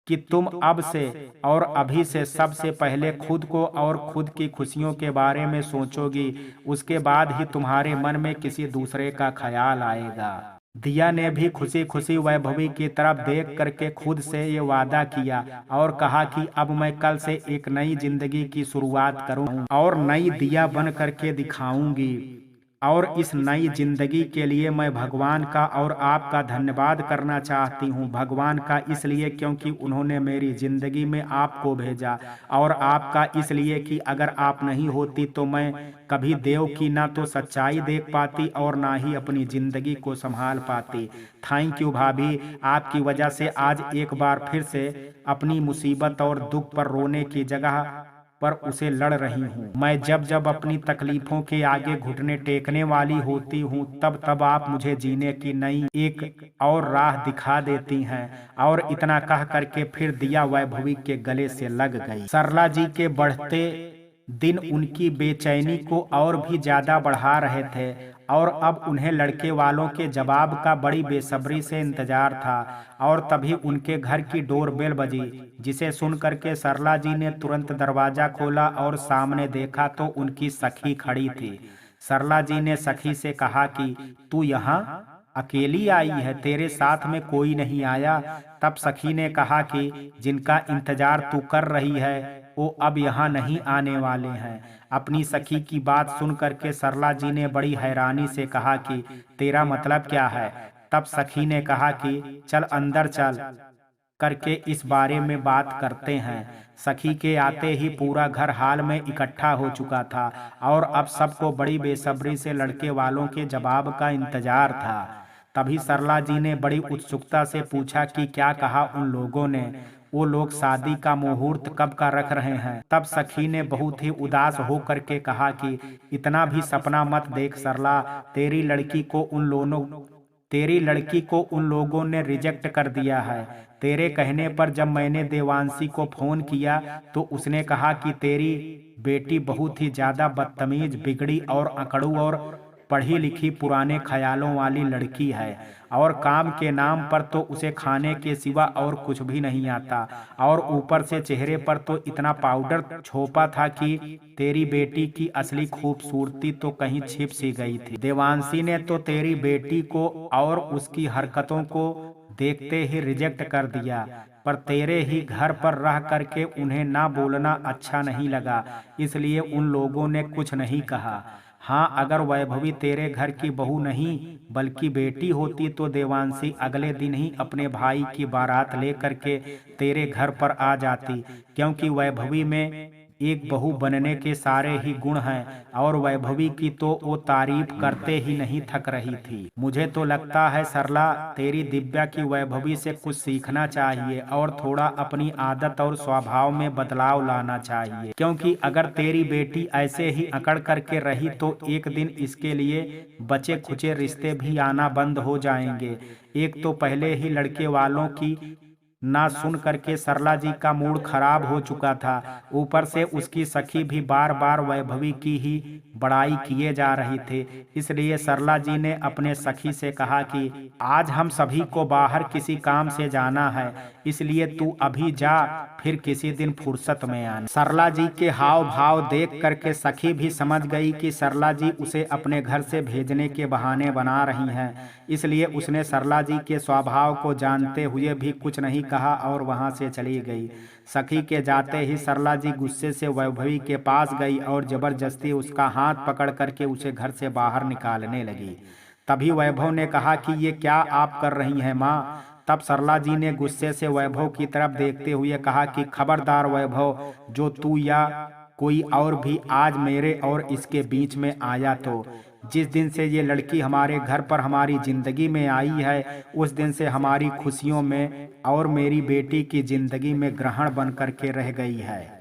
कि तुम अब से और अभी से सबसे पहले खुद को और खुद की खुशियों के बारे में सोचोगी, उसके बाद ही तुम्हारे मन में किसी दूसरे का ख्याल आएगा। दिया ने भी खुशी खुशी वैभवी की तरफ देख करके खुद से ये वादा किया और कहा कि अब मैं कल से एक नई जिंदगी की शुरुआत करूं और नई दिया बन करके दिखाऊंगी। और इस नई जिंदगी के लिए मैं भगवान का और आपका धन्यवाद करना चाहती हूँ। भगवान का इसलिए क्योंकि उन्होंने मेरी जिंदगी में आपको भेजा, और आपका इसलिए कि अगर आप नहीं होती तो मैं कभी देव की ना तो सच्चाई देख पाती और ना ही अपनी जिंदगी को संभाल पाती। थैंक यू भाभी, आपकी वजह से आज एक बार फिर से अपनी मुसीबत और दुख पर रोने की जगह पर उसे लड़ रही हूँ। मैं जब जब अपनी तकलीफों के आगे घुटने टेकने वाली होती हूँ, तब तब आप मुझे जीने की नई एक और राह दिखा देती हैं। और इतना कह करके फिर दिया वैभवी के गले से लग गई। सरला जी के बढ़ते दिन उनकी बेचैनी को और भी ज्यादा बढ़ा रहे थे, और अब उन्हें लड़के वालों के जवाब का बड़ी बेसब्री से इंतजार था। और तभी उनके घर की डोरबेल बजी, जिसे सुन करके सरला जी ने तुरंत दरवाजा खोला और सामने देखा तो उनकी सखी खड़ी थी। सरला जी ने सखी से कहा कि तू यहाँ अकेली आई है, तेरे साथ में कोई नहीं आया? तब सखी ने कहा कि जिनका इंतजार तू कर रही है वो अब यहाँ नहीं आने वाले हैं। अपनी सखी की बात सुन करके सरला जी ने बड़ी हैरानी से कहा कि तेरा मतलब क्या है? तब सखी ने कहा कि चल अंदर चल करके इस बारे में बात करते हैं। सखी के आते ही पूरा घर हाल में इकट्ठा हो चुका था और अब सबको बड़ी बेसब्री से लड़के वालों के जवाब का इंतजार था। तभी सरला जी ने बड़ी उत्सुकता से पूछा कि क्या कहा उन लोगों ने? वो लोग शादी का मुहूर्त कब का रख रहे हैं? तब सखी ने बहुत ही उदास हो करके कहा कि इतना भी सपना मत देख सरला, तेरी लड़की को उन लोगों ने रिजेक्ट कर दिया है। तेरे कहने पर जब मैंने देवांशी को फोन किया तो उसने कहा कि तेरी बेटी बहुत ही ज्यादा बदतमीज, बिगड़ी और अकड़ू और पढ़ी लिखी पुराने ख्यालों वाली लड़की है, और काम के नाम पर तो उसे खाने के सिवा और कुछ भी नहीं आता, और ऊपर से चेहरे पर तो इतना पाउडर छोपा था कि तेरी बेटी की असली खूबसूरती तो कहीं छिप सी गई थी। देवांशी ने तो तेरी बेटी को और उसकी हरकतों को देखते ही रिजेक्ट कर दिया, पर तेरे ही घर पर रह करके उन्हें ना बोलना अच्छा नहीं लगा, इसलिए उन लोगों ने कुछ नहीं कहा। हाँ, अगर वैभवी तेरे घर की बहू नहीं बल्कि बेटी होती तो देवांशी अगले दिन ही अपने भाई की बारात लेकर के तेरे घर पर आ जाती, क्योंकि वैभवी में एक बहू बनने के सारे ही गुण हैं, और वैभवी की तो वो तारीफ करते ही नहीं थक रही थी। मुझे तो लगता है सरला, तेरी दिव्या की वैभवी से कुछ सीखना चाहिए और थोड़ा अपनी आदत और स्वभाव में बदलाव लाना चाहिए, क्योंकि अगर तेरी बेटी ऐसे ही अकड़ करके रही तो एक दिन इसके लिए बचे खुचे रिश्ते भी आना बंद हो जाएंगे। एक तो पहले ही लड़के वालों की ना सुन करके सरला जी का मूड खराब हो चुका था, ऊपर से उसकी सखी भी बार बार वैभवी की ही बड़ाई किए जा रही थे। इसलिए सरला जी ने अपने सखी से कहा कि आज हम सभी को बाहर किसी काम से जाना है, इसलिए तू अभी जा, फिर किसी दिन फुर्सत में आना। सरला जी के हाव भाव देख करके सखी भी समझ गई कि सरला जी उसे अपने घर से भेजने के बहाने बना रही हैं, इसलिए उसने सरला जी के स्वभाव को जानते हुए भी कुछ नहीं कहा और वहां से चली गई। सखी के जाते ही सरला जी गुस्से से वैभवी के पास गई और जबरदस्ती उसका हाथ पकड़ करके उसे घर से बाहर निकालने लगी। तभी वैभव ने कहा कि ये क्या आप कर रही हैं माँ? तब सरला जी ने गुस्से से वैभव की तरफ देखते हुए कहा कि खबरदार वैभव, जो तू या कोई और भी आज मेरे और इसके बीच में आया तो जिस दिन से ये लड़की हमारे घर पर हमारी जिंदगी में आई है उस दिन से हमारी खुशियों में और मेरी बेटी की जिंदगी में ग्रहण बन करके रह गई है।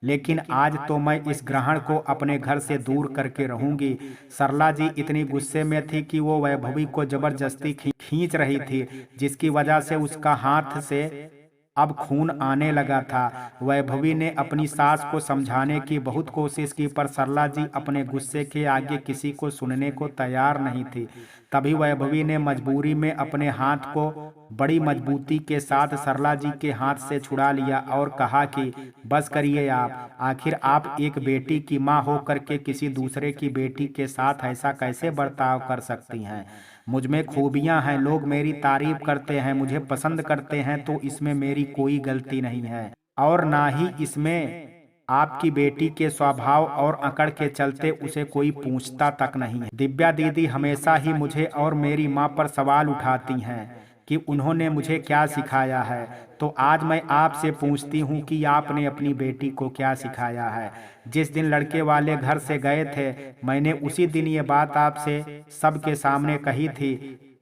लेकिन आज तो मैं इस ग्रहण को अपने घर से दूर करके रहूंगी। सरला जी इतनी गुस्से में थी कि वो वैभवी को जबरदस्ती खींच रही थी, जिसकी वजह से उसका हाथ से अब खून आने लगा था। वैभवी ने अपनी सास को समझाने की बहुत कोशिश की, पर सरला जी अपने गुस्से के आगे किसी को सुनने को तैयार नहीं थी। तभी वैभवी ने मजबूरी में अपने हाथ को बड़ी मजबूती के साथ सरला जी के हाथ से छुड़ा लिया और कहा कि बस करिए आप, आखिर आप एक बेटी की माँ होकर के किसी दूसरे की बेटी के साथ ऐसा कैसे बर्ताव कर सकती हैं। मुझ में खूबियां हैं, लोग मेरी तारीफ करते हैं, मुझे पसंद करते हैं, तो इसमें मेरी कोई गलती नहीं है और ना ही इसमें आपकी बेटी के स्वभाव और अकड़ के चलते उसे कोई पूछता तक नहीं है। दिव्या दीदी हमेशा ही मुझे और मेरी माँ पर सवाल उठाती हैं कि उन्होंने मुझे क्या सिखाया है, तो आज मैं आपसे पूछती हूँ कि आपने अपनी बेटी को क्या सिखाया है। जिस दिन लड़के वाले घर से गए थे मैंने उसी दिन ये बात आपसे सबके सामने कही थी,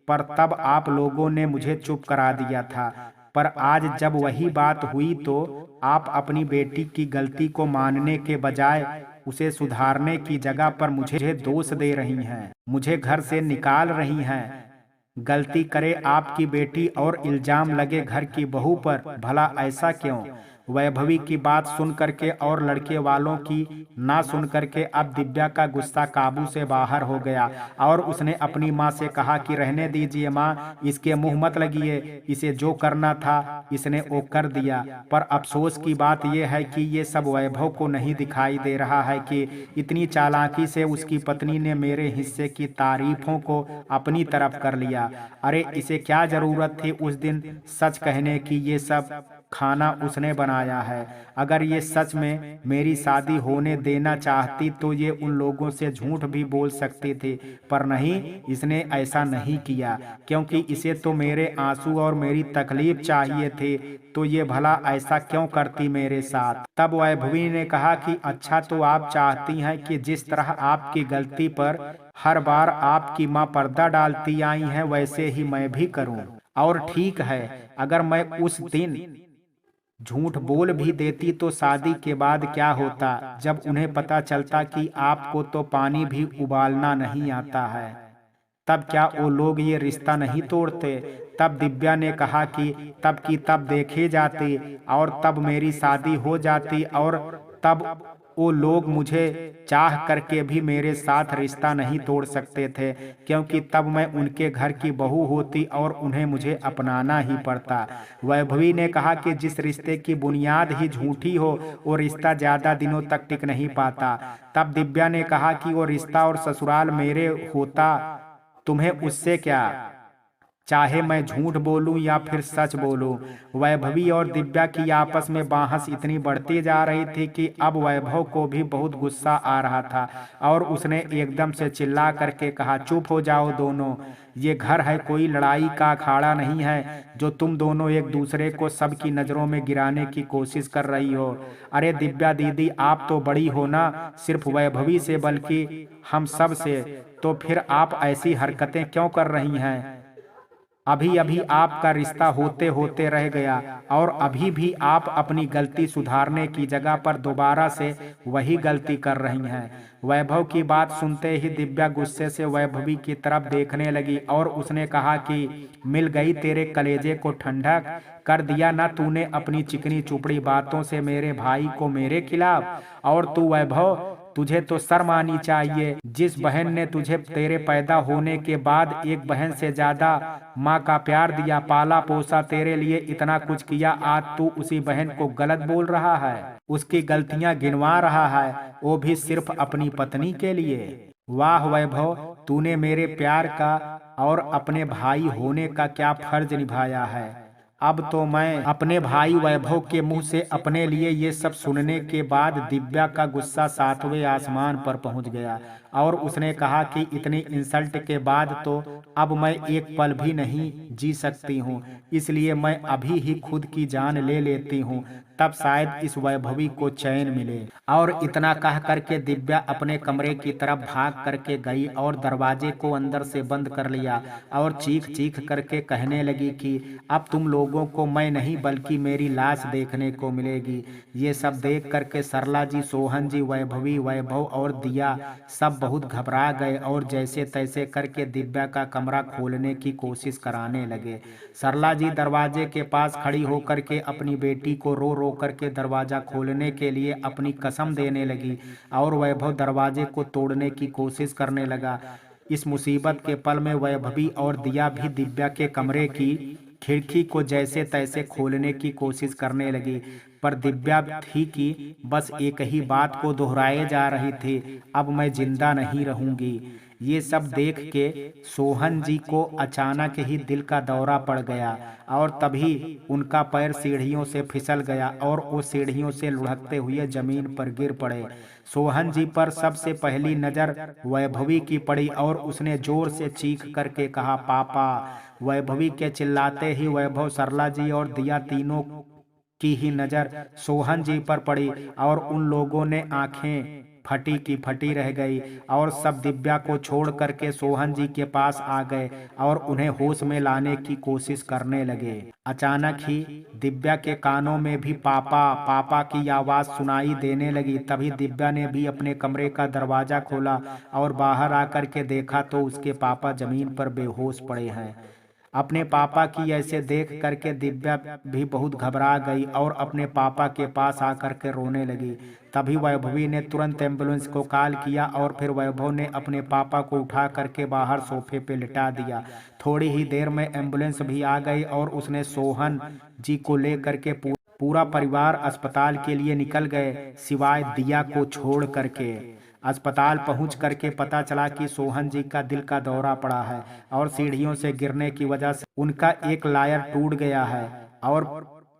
पर तब आप लोगों ने मुझे चुप करा दिया था। पर आज जब वही बात हुई तो आप अपनी बेटी की गलती को मानने के बजाय उसे सुधारने की जगह पर मुझे दोष दे रही हैं, मुझे घर से निकाल रही हैं। गलती करे आपकी बेटी और इल्जाम लगे घर की बहू पर, भला ऐसा क्यों। वैभवी की बात सुन करके और लड़के वालों की ना सुन करके अब दिव्या का गुस्सा काबू से बाहर हो गया और उसने अपनी माँ से कहा कि रहने दीजिए माँ, इसके मुंह मत लगिए, इसे जो करना था इसने वो कर दिया। पर अफसोस की बात यह है कि ये सब वैभव को नहीं दिखाई दे रहा है कि इतनी चालाकी से उसकी पत्नी ने मेरे हिस्से की तारीफों को अपनी तरफ कर लिया। अरे इसे क्या जरूरत थी उस दिन सच कहने की, ये सब खाना उसने बनाया है। अगर ये सच में मेरी शादी होने देना चाहती तो ये उन लोगों से झूठ भी बोल सकती थी, पर नहीं, इसने ऐसा नहीं किया क्योंकि इसे तो मेरे आंसू और मेरी तकलीफ चाहिए थे, तो ये भला ऐसा क्यों करती मेरे साथ। तब वैभवी ने कहा कि अच्छा, तो आप चाहती हैं कि जिस तरह आपकी गलती पर हर बार आपकी माँ पर्दा डालती आई है वैसे ही मैं भी करूं। और ठीक है, अगर मैं उस दिन झूठ बोल भी देती तो शादी के बाद क्या होता, जब उन्हें पता चलता कि आपको तो पानी भी उबालना नहीं आता है, तब क्या वो लोग ये रिश्ता नहीं तोड़ते। तब दिव्या ने कहा कि तब की तब देखे जाती और तब मेरी शादी हो जाती और तब वो लोग मुझे चाह करके भी मेरे साथ रिश्ता नहीं तोड़ सकते थे, क्योंकि तब मैं उनके घर की बहू होती और उन्हें मुझे अपनाना ही पड़ता। वैभवी ने कहा कि जिस रिश्ते की बुनियाद ही झूठी हो वो रिश्ता ज्यादा दिनों तक टिक नहीं पाता। तब दिव्या ने कहा कि वो रिश्ता और ससुराल मेरे होता, तुम्हें उससे क्या, चाहे मैं झूठ बोलूं या फिर सच बोलूं। वैभवी और दिव्या की आपस में बहस इतनी बढ़ती जा रही थी कि अब वैभव को भी बहुत गुस्सा आ रहा था और उसने एकदम से चिल्ला करके कहा, चुप हो जाओ दोनों, ये घर है, कोई लड़ाई का अखाड़ा नहीं है जो तुम दोनों एक दूसरे को सबकी नजरों में गिराने की कोशिश कर रही हो। अरे दिव्या दीदी, आप तो बड़ी हो ना, सिर्फ वैभवी से बल्कि हम सब से, तो फिर आप ऐसी हरकतें क्यों कर रही हैं। अभी अभी आपका रिश्ता होते होते रह गया और अभी भी आप अपनी गलती सुधारने की जगह पर दोबारा से वही गलती कर रही हैं। वैभव की बात सुनते ही दिव्या गुस्से से वैभवी की तरफ देखने लगी और उसने कहा कि मिल गई तेरे कलेजे को ठंडक, कर दिया ना तूने अपनी चिकनी चुपड़ी बातों से मेरे भाई को मेरे खिलाफ। और तू वैभव, तुझे तो शर्म आनी चाहिए, जिस बहन ने तुझे तेरे पैदा होने के बाद एक बहन से ज्यादा माँ का प्यार दिया, पाला पोसा, तेरे लिए इतना कुछ किया, आज तू उसी बहन को गलत बोल रहा है, उसकी गलतियां गिनवा रहा है, वो भी सिर्फ अपनी पत्नी के लिए। वाह वैभव, तूने मेरे प्यार का और अपने भाई होने का क्या फर्ज निभाया है। अब तो मैं अपने भाई वैभव के मुंह से अपने लिए ये सब सुनने के बाद दिव्या का गुस्सा 7वें आसमान पर पहुंच गया और उसने कहा कि इतनी इंसल्ट के बाद तो अब मैं एक पल भी नहीं जी सकती हूँ, इसलिए मैं अभी ही खुद की जान ले लेती हूँ, तब शायद इस वैभवी को चैन मिले। और इतना कह करके दिव्या अपने कमरे की तरफ भाग करके गई और दरवाजे को अंदर से बंद कर लिया और चीख चीख करके कहने लगी कि अब तुम लोगों को मैं नहीं बल्कि मेरी लाश देखने को मिलेगी। ये सब देख करके सरला जी, सोहन जी, वैभवी, वैभव और दिया सब बहुत घबरा गए और जैसे तैसे करके दिव्या का कमरा खोलने की कोशिश कराने लगे। सरला जी दरवाजे के पास खड़ी होकर के अपनी बेटी को रो रो करके दरवाजा खोलने के लिए अपनी कसम देने लगी और वैभव दरवाजे को तोड़ने की कोशिश करने लगा। इस मुसीबत के पल में वैभवी और दिया भी दिव्या के कमरे की खिड़की को जैसे तैसे खोलने की कोशिश करने लगी, पर दिव्या थी कि बस एक ही बात को दोहराए जा रही थी, अब मैं जिंदा नहीं रहूंगी। ये सब देख के सोहन जी को अचानक ही दिल का दौरा पड़ गया और तभी उनका पैर सीढ़ियों से फिसल गया और वो सीढ़ियों से लुढ़कते हुए जमीन पर गिर पड़े। सोहन जी पर सबसे पहली नजर वैभवी की पड़ी और उसने जोर से चीख करके कहा, पापा। वैभवी के चिल्लाते ही वैभव, सरला जी और दिया तीनों की ही नजर सोहन जी पर पड़ी और उन लोगों ने आंखें फटी की फटी रह गई और सब दिव्या को छोड़ करके सोहन जी के पास आ गए और उन्हें होश में लाने की कोशिश करने लगे। अचानक ही दिव्या के कानों में भी पापा पापा की आवाज सुनाई देने लगी। तभी दिव्या ने भी अपने कमरे का दरवाजा खोला और बाहर आकर के देखा तो उसके पापा जमीन पर बेहोश पड़े हैं। अपने पापा की ऐसे देख करके दिव्या भी बहुत घबरा गई और अपने पापा के पास आकर के रोने लगी। तभी वैभवी ने तुरंत एम्बुलेंस को कॉल किया और फिर वैभव ने अपने पापा को उठा करके बाहर सोफे पे लिटा दिया। थोड़ी ही देर में एम्बुलेंस भी आ गई और उसने सोहन जी को लेकर के पूरा परिवार अस्पताल के लिए निकल गए, सिवाय दिया को छोड़ करके। अस्पताल पहुंच करके पता चला कि सोहन जी का दिल का दौरा पड़ा है और सीढ़ियों से गिरने की वजह से उनका एक लायर टूट गया है और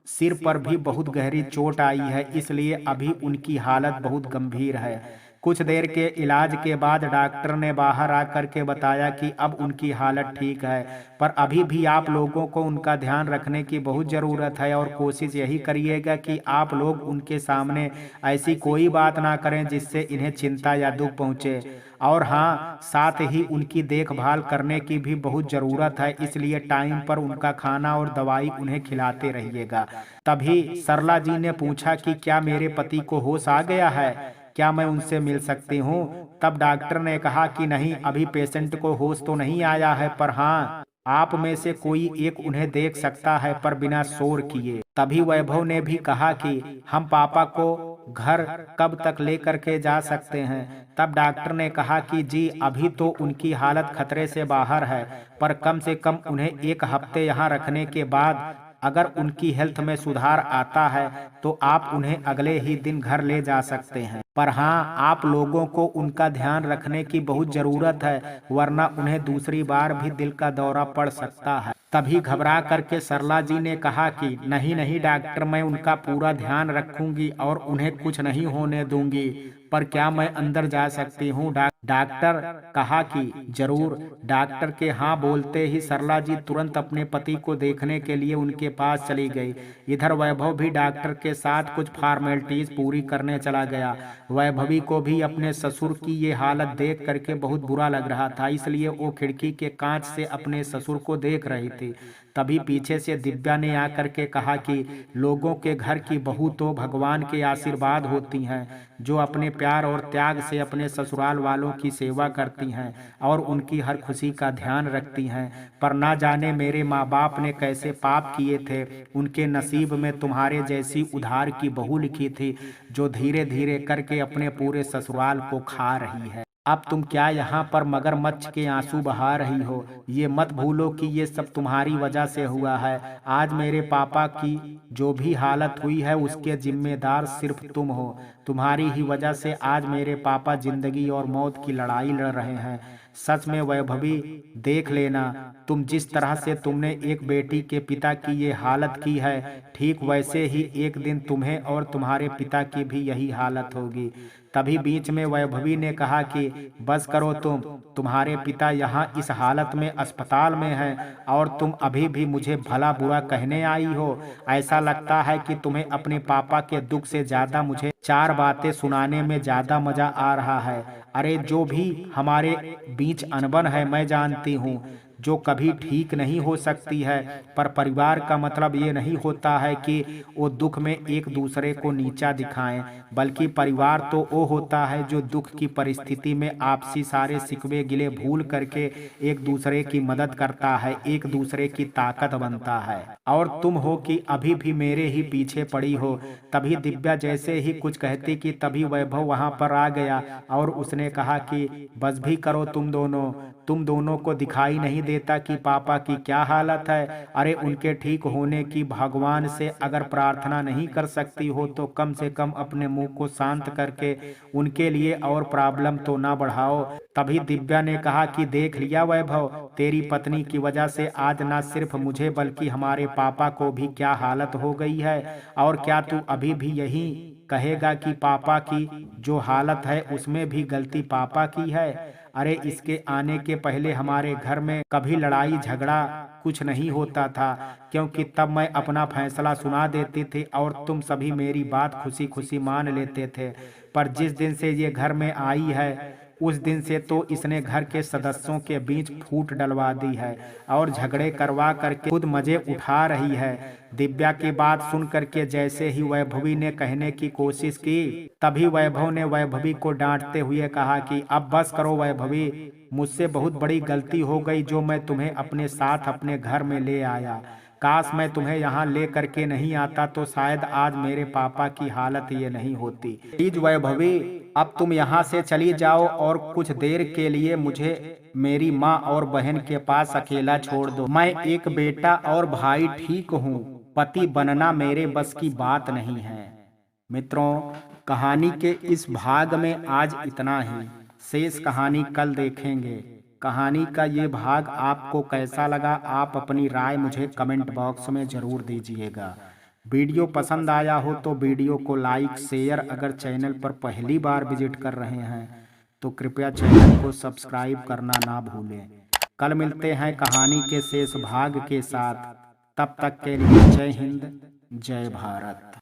सिर पर भी बहुत गहरी चोट आई है, इसलिए अभी उनकी हालत बहुत गंभीर है। कुछ देर के इलाज के बाद डॉक्टर ने बाहर आकर के बताया कि अब उनकी हालत ठीक है, पर अभी भी आप लोगों को उनका ध्यान रखने की बहुत ज़रूरत है और कोशिश यही करिएगा कि आप लोग उनके सामने ऐसी कोई बात ना करें जिससे इन्हें चिंता या दुख पहुँचे। और हाँ, साथ ही उनकी देखभाल करने की भी बहुत ज़रूरत है, इसलिए टाइम पर उनका खाना और दवाई उन्हें खिलाते रहिएगा। तभी सरला जी ने पूछा कि क्या मेरे पति को होश आ गया है, क्या मैं उनसे मिल सकती हूँ? तब डॉक्टर ने कहा कि नहीं, अभी पेशेंट को होश तो नहीं आया है, पर हाँ, आप में से कोई एक उन्हें देख सकता है, पर बिना शोर किए। तभी वैभव ने भी कहा कि हम पापा को घर कब तक लेकर के जा सकते हैं? तब डॉक्टर ने कहा कि जी, अभी तो उनकी हालत खतरे से बाहर है, पर कम से कम उन्हें एक हफ्ते यहाँ रखने के बाद अगर उनकी हेल्थ में सुधार आता है तो आप उन्हें अगले ही दिन घर ले जा सकते हैं। पर हाँ, आप लोगों को उनका ध्यान रखने की बहुत ज़रूरत है, वरना उन्हें दूसरी बार भी दिल का दौरा पड़ सकता है। तभी घबरा करके सरला जी ने कहा कि नहीं नहीं डॉक्टर, मैं उनका पूरा ध्यान रखूंगी और उन्हें कुछ नहीं होने दूंगी, पर क्या मैं अंदर जा सकती हूँ? डॉक्टर कहा कि जरूर। डॉक्टर के हाँ बोलते ही सरला जी तुरंत अपने पति को देखने के लिए उनके पास चली गई। इधर वैभव भी डॉक्टर के साथ कुछ फॉर्मेलिटीज पूरी करने चला गया। वैभवी को भी अपने ससुर की ये हालत देख करके बहुत बुरा लग रहा था, इसलिए वो खिड़की के कांच से अपने ससुर को देख रही थी। तभी पीछे से दिव्या ने आकर के कहा कि लोगों के घर की बहू तो भगवान के आशीर्वाद होती हैं, जो अपने प्यार और त्याग से अपने ससुराल वालों की सेवा करती हैं और उनकी हर खुशी का ध्यान रखती हैं। पर ना जाने मेरे माँ बाप ने कैसे पाप किए थे, उनके नसीब में तुम्हारे जैसी उधार की बहू लिखी थी, जो धीरे धीरे करके अपने पूरे ससुराल को खा रही है। अब तुम क्या यहाँ पर मगरमच्छ के आंसू बहा रही हो? ये मत भूलो कि ये सब तुम्हारी वजह से हुआ है। आज मेरे पापा की जो भी हालत हुई है उसके जिम्मेदार सिर्फ तुम हो। तुम्हारी ही वजह से आज मेरे पापा जिंदगी और मौत की लड़ाई लड़ रहे हैं। सच में वैभवी, देख लेना, तुम जिस तरह से तुमने एक बेटी के पिता की ये हालत की है, ठीक वैसे ही एक दिन तुम्हें और तुम्हारे पिता की भी यही हालत होगी। तभी बीच में वैभवी ने कहा कि बस करो तुम्हारे पिता यहाँ इस हालत में अस्पताल में हैं और तुम अभी भी मुझे भला बुरा कहने आई हो। ऐसा लगता है कि तुम्हें अपने पापा के दुख से ज्यादा मुझे 4 बातें सुनाने में ज्यादा मजा आ रहा है। अरे जो भी हमारे बीच अनबन है मैं जानती हूँ, जो कभी ठीक नहीं हो सकती है, पर परिवार का मतलब ये नहीं होता है कि वो दुख में एक दूसरे को नीचा दिखाएं, बल्कि परिवार तो वो होता है जो दुख की परिस्थिति में आपसी सारे शिकवे गिले भूल करके एक दूसरे की मदद करता है, एक दूसरे की ताकत बनता है। और तुम हो कि अभी भी मेरे ही पीछे पड़ी हो। तभी दिव्या जैसे ही कुछ कहती कि तभी वैभव वहां पर आ गया और उसने कहा कि बस भी करो तुम दोनों को दिखाई नहीं देता कि पापा की क्या हालत है। अरे उनके ठीक होने की भगवान से अगर प्रार्थना नहीं कर सकती हो तो कम से कम अपने मुंह को शांत करके उनके लिए और प्रॉब्लम तो ना बढ़ाओ। तभी दिव्या ने कहा कि देख लिया वैभव, तेरी पत्नी की वजह से आज ना सिर्फ मुझे बल्कि हमारे पापा को भी क्या हालत हो गई है। और क्या तू अभी भी यही कहेगा कि पापा की जो हालत है उसमें भी गलती पापा की है? अरे इसके आने के पहले हमारे घर में कभी लड़ाई झगड़ा कुछ नहीं होता था, क्योंकि तब मैं अपना फैसला सुना देती थी और तुम सभी मेरी बात खुशी खुशी मान लेते थे। पर जिस दिन से ये घर में आई है उस दिन से तो इसने घर के सदस्यों के बीच फूट डलवा दी है और झगड़े करवा करके खुद मजे उठा रही है। दिव्या की बात सुन करके जैसे ही वैभवी ने कहने की कोशिश की, तभी वैभव ने वैभवी को डांटते हुए कहा कि अब बस करो वैभवी, मुझसे बहुत बड़ी गलती हो गई जो मैं तुम्हें अपने साथ अपने घर में ले आया। काश मैं तुम्हें यहाँ ले करके नहीं आता तो शायद आज मेरे पापा की हालत ये नहीं होती। प्लीज वैभवी, अब तुम यहाँ से चली जाओ और कुछ देर के लिए मुझे मेरी माँ और बहन के पास अकेला छोड़ दो। मैं एक बेटा और भाई ठीक हूँ, पति बनना मेरे बस की बात नहीं है। मित्रों, कहानी के इस भाग में आज इतना ही। शेष कहानी कल देखेंगे। कहानी का ये भाग आपको कैसा लगा, आप अपनी राय मुझे कमेंट बॉक्स में ज़रूर दीजिएगा। वीडियो पसंद आया हो तो वीडियो को लाइक शेयर, अगर चैनल पर पहली बार विजिट कर रहे हैं तो कृपया चैनल को सब्सक्राइब करना ना भूलें। कल मिलते हैं कहानी के शेष भाग के साथ। तब तक के लिए जय हिंद, जय भारत।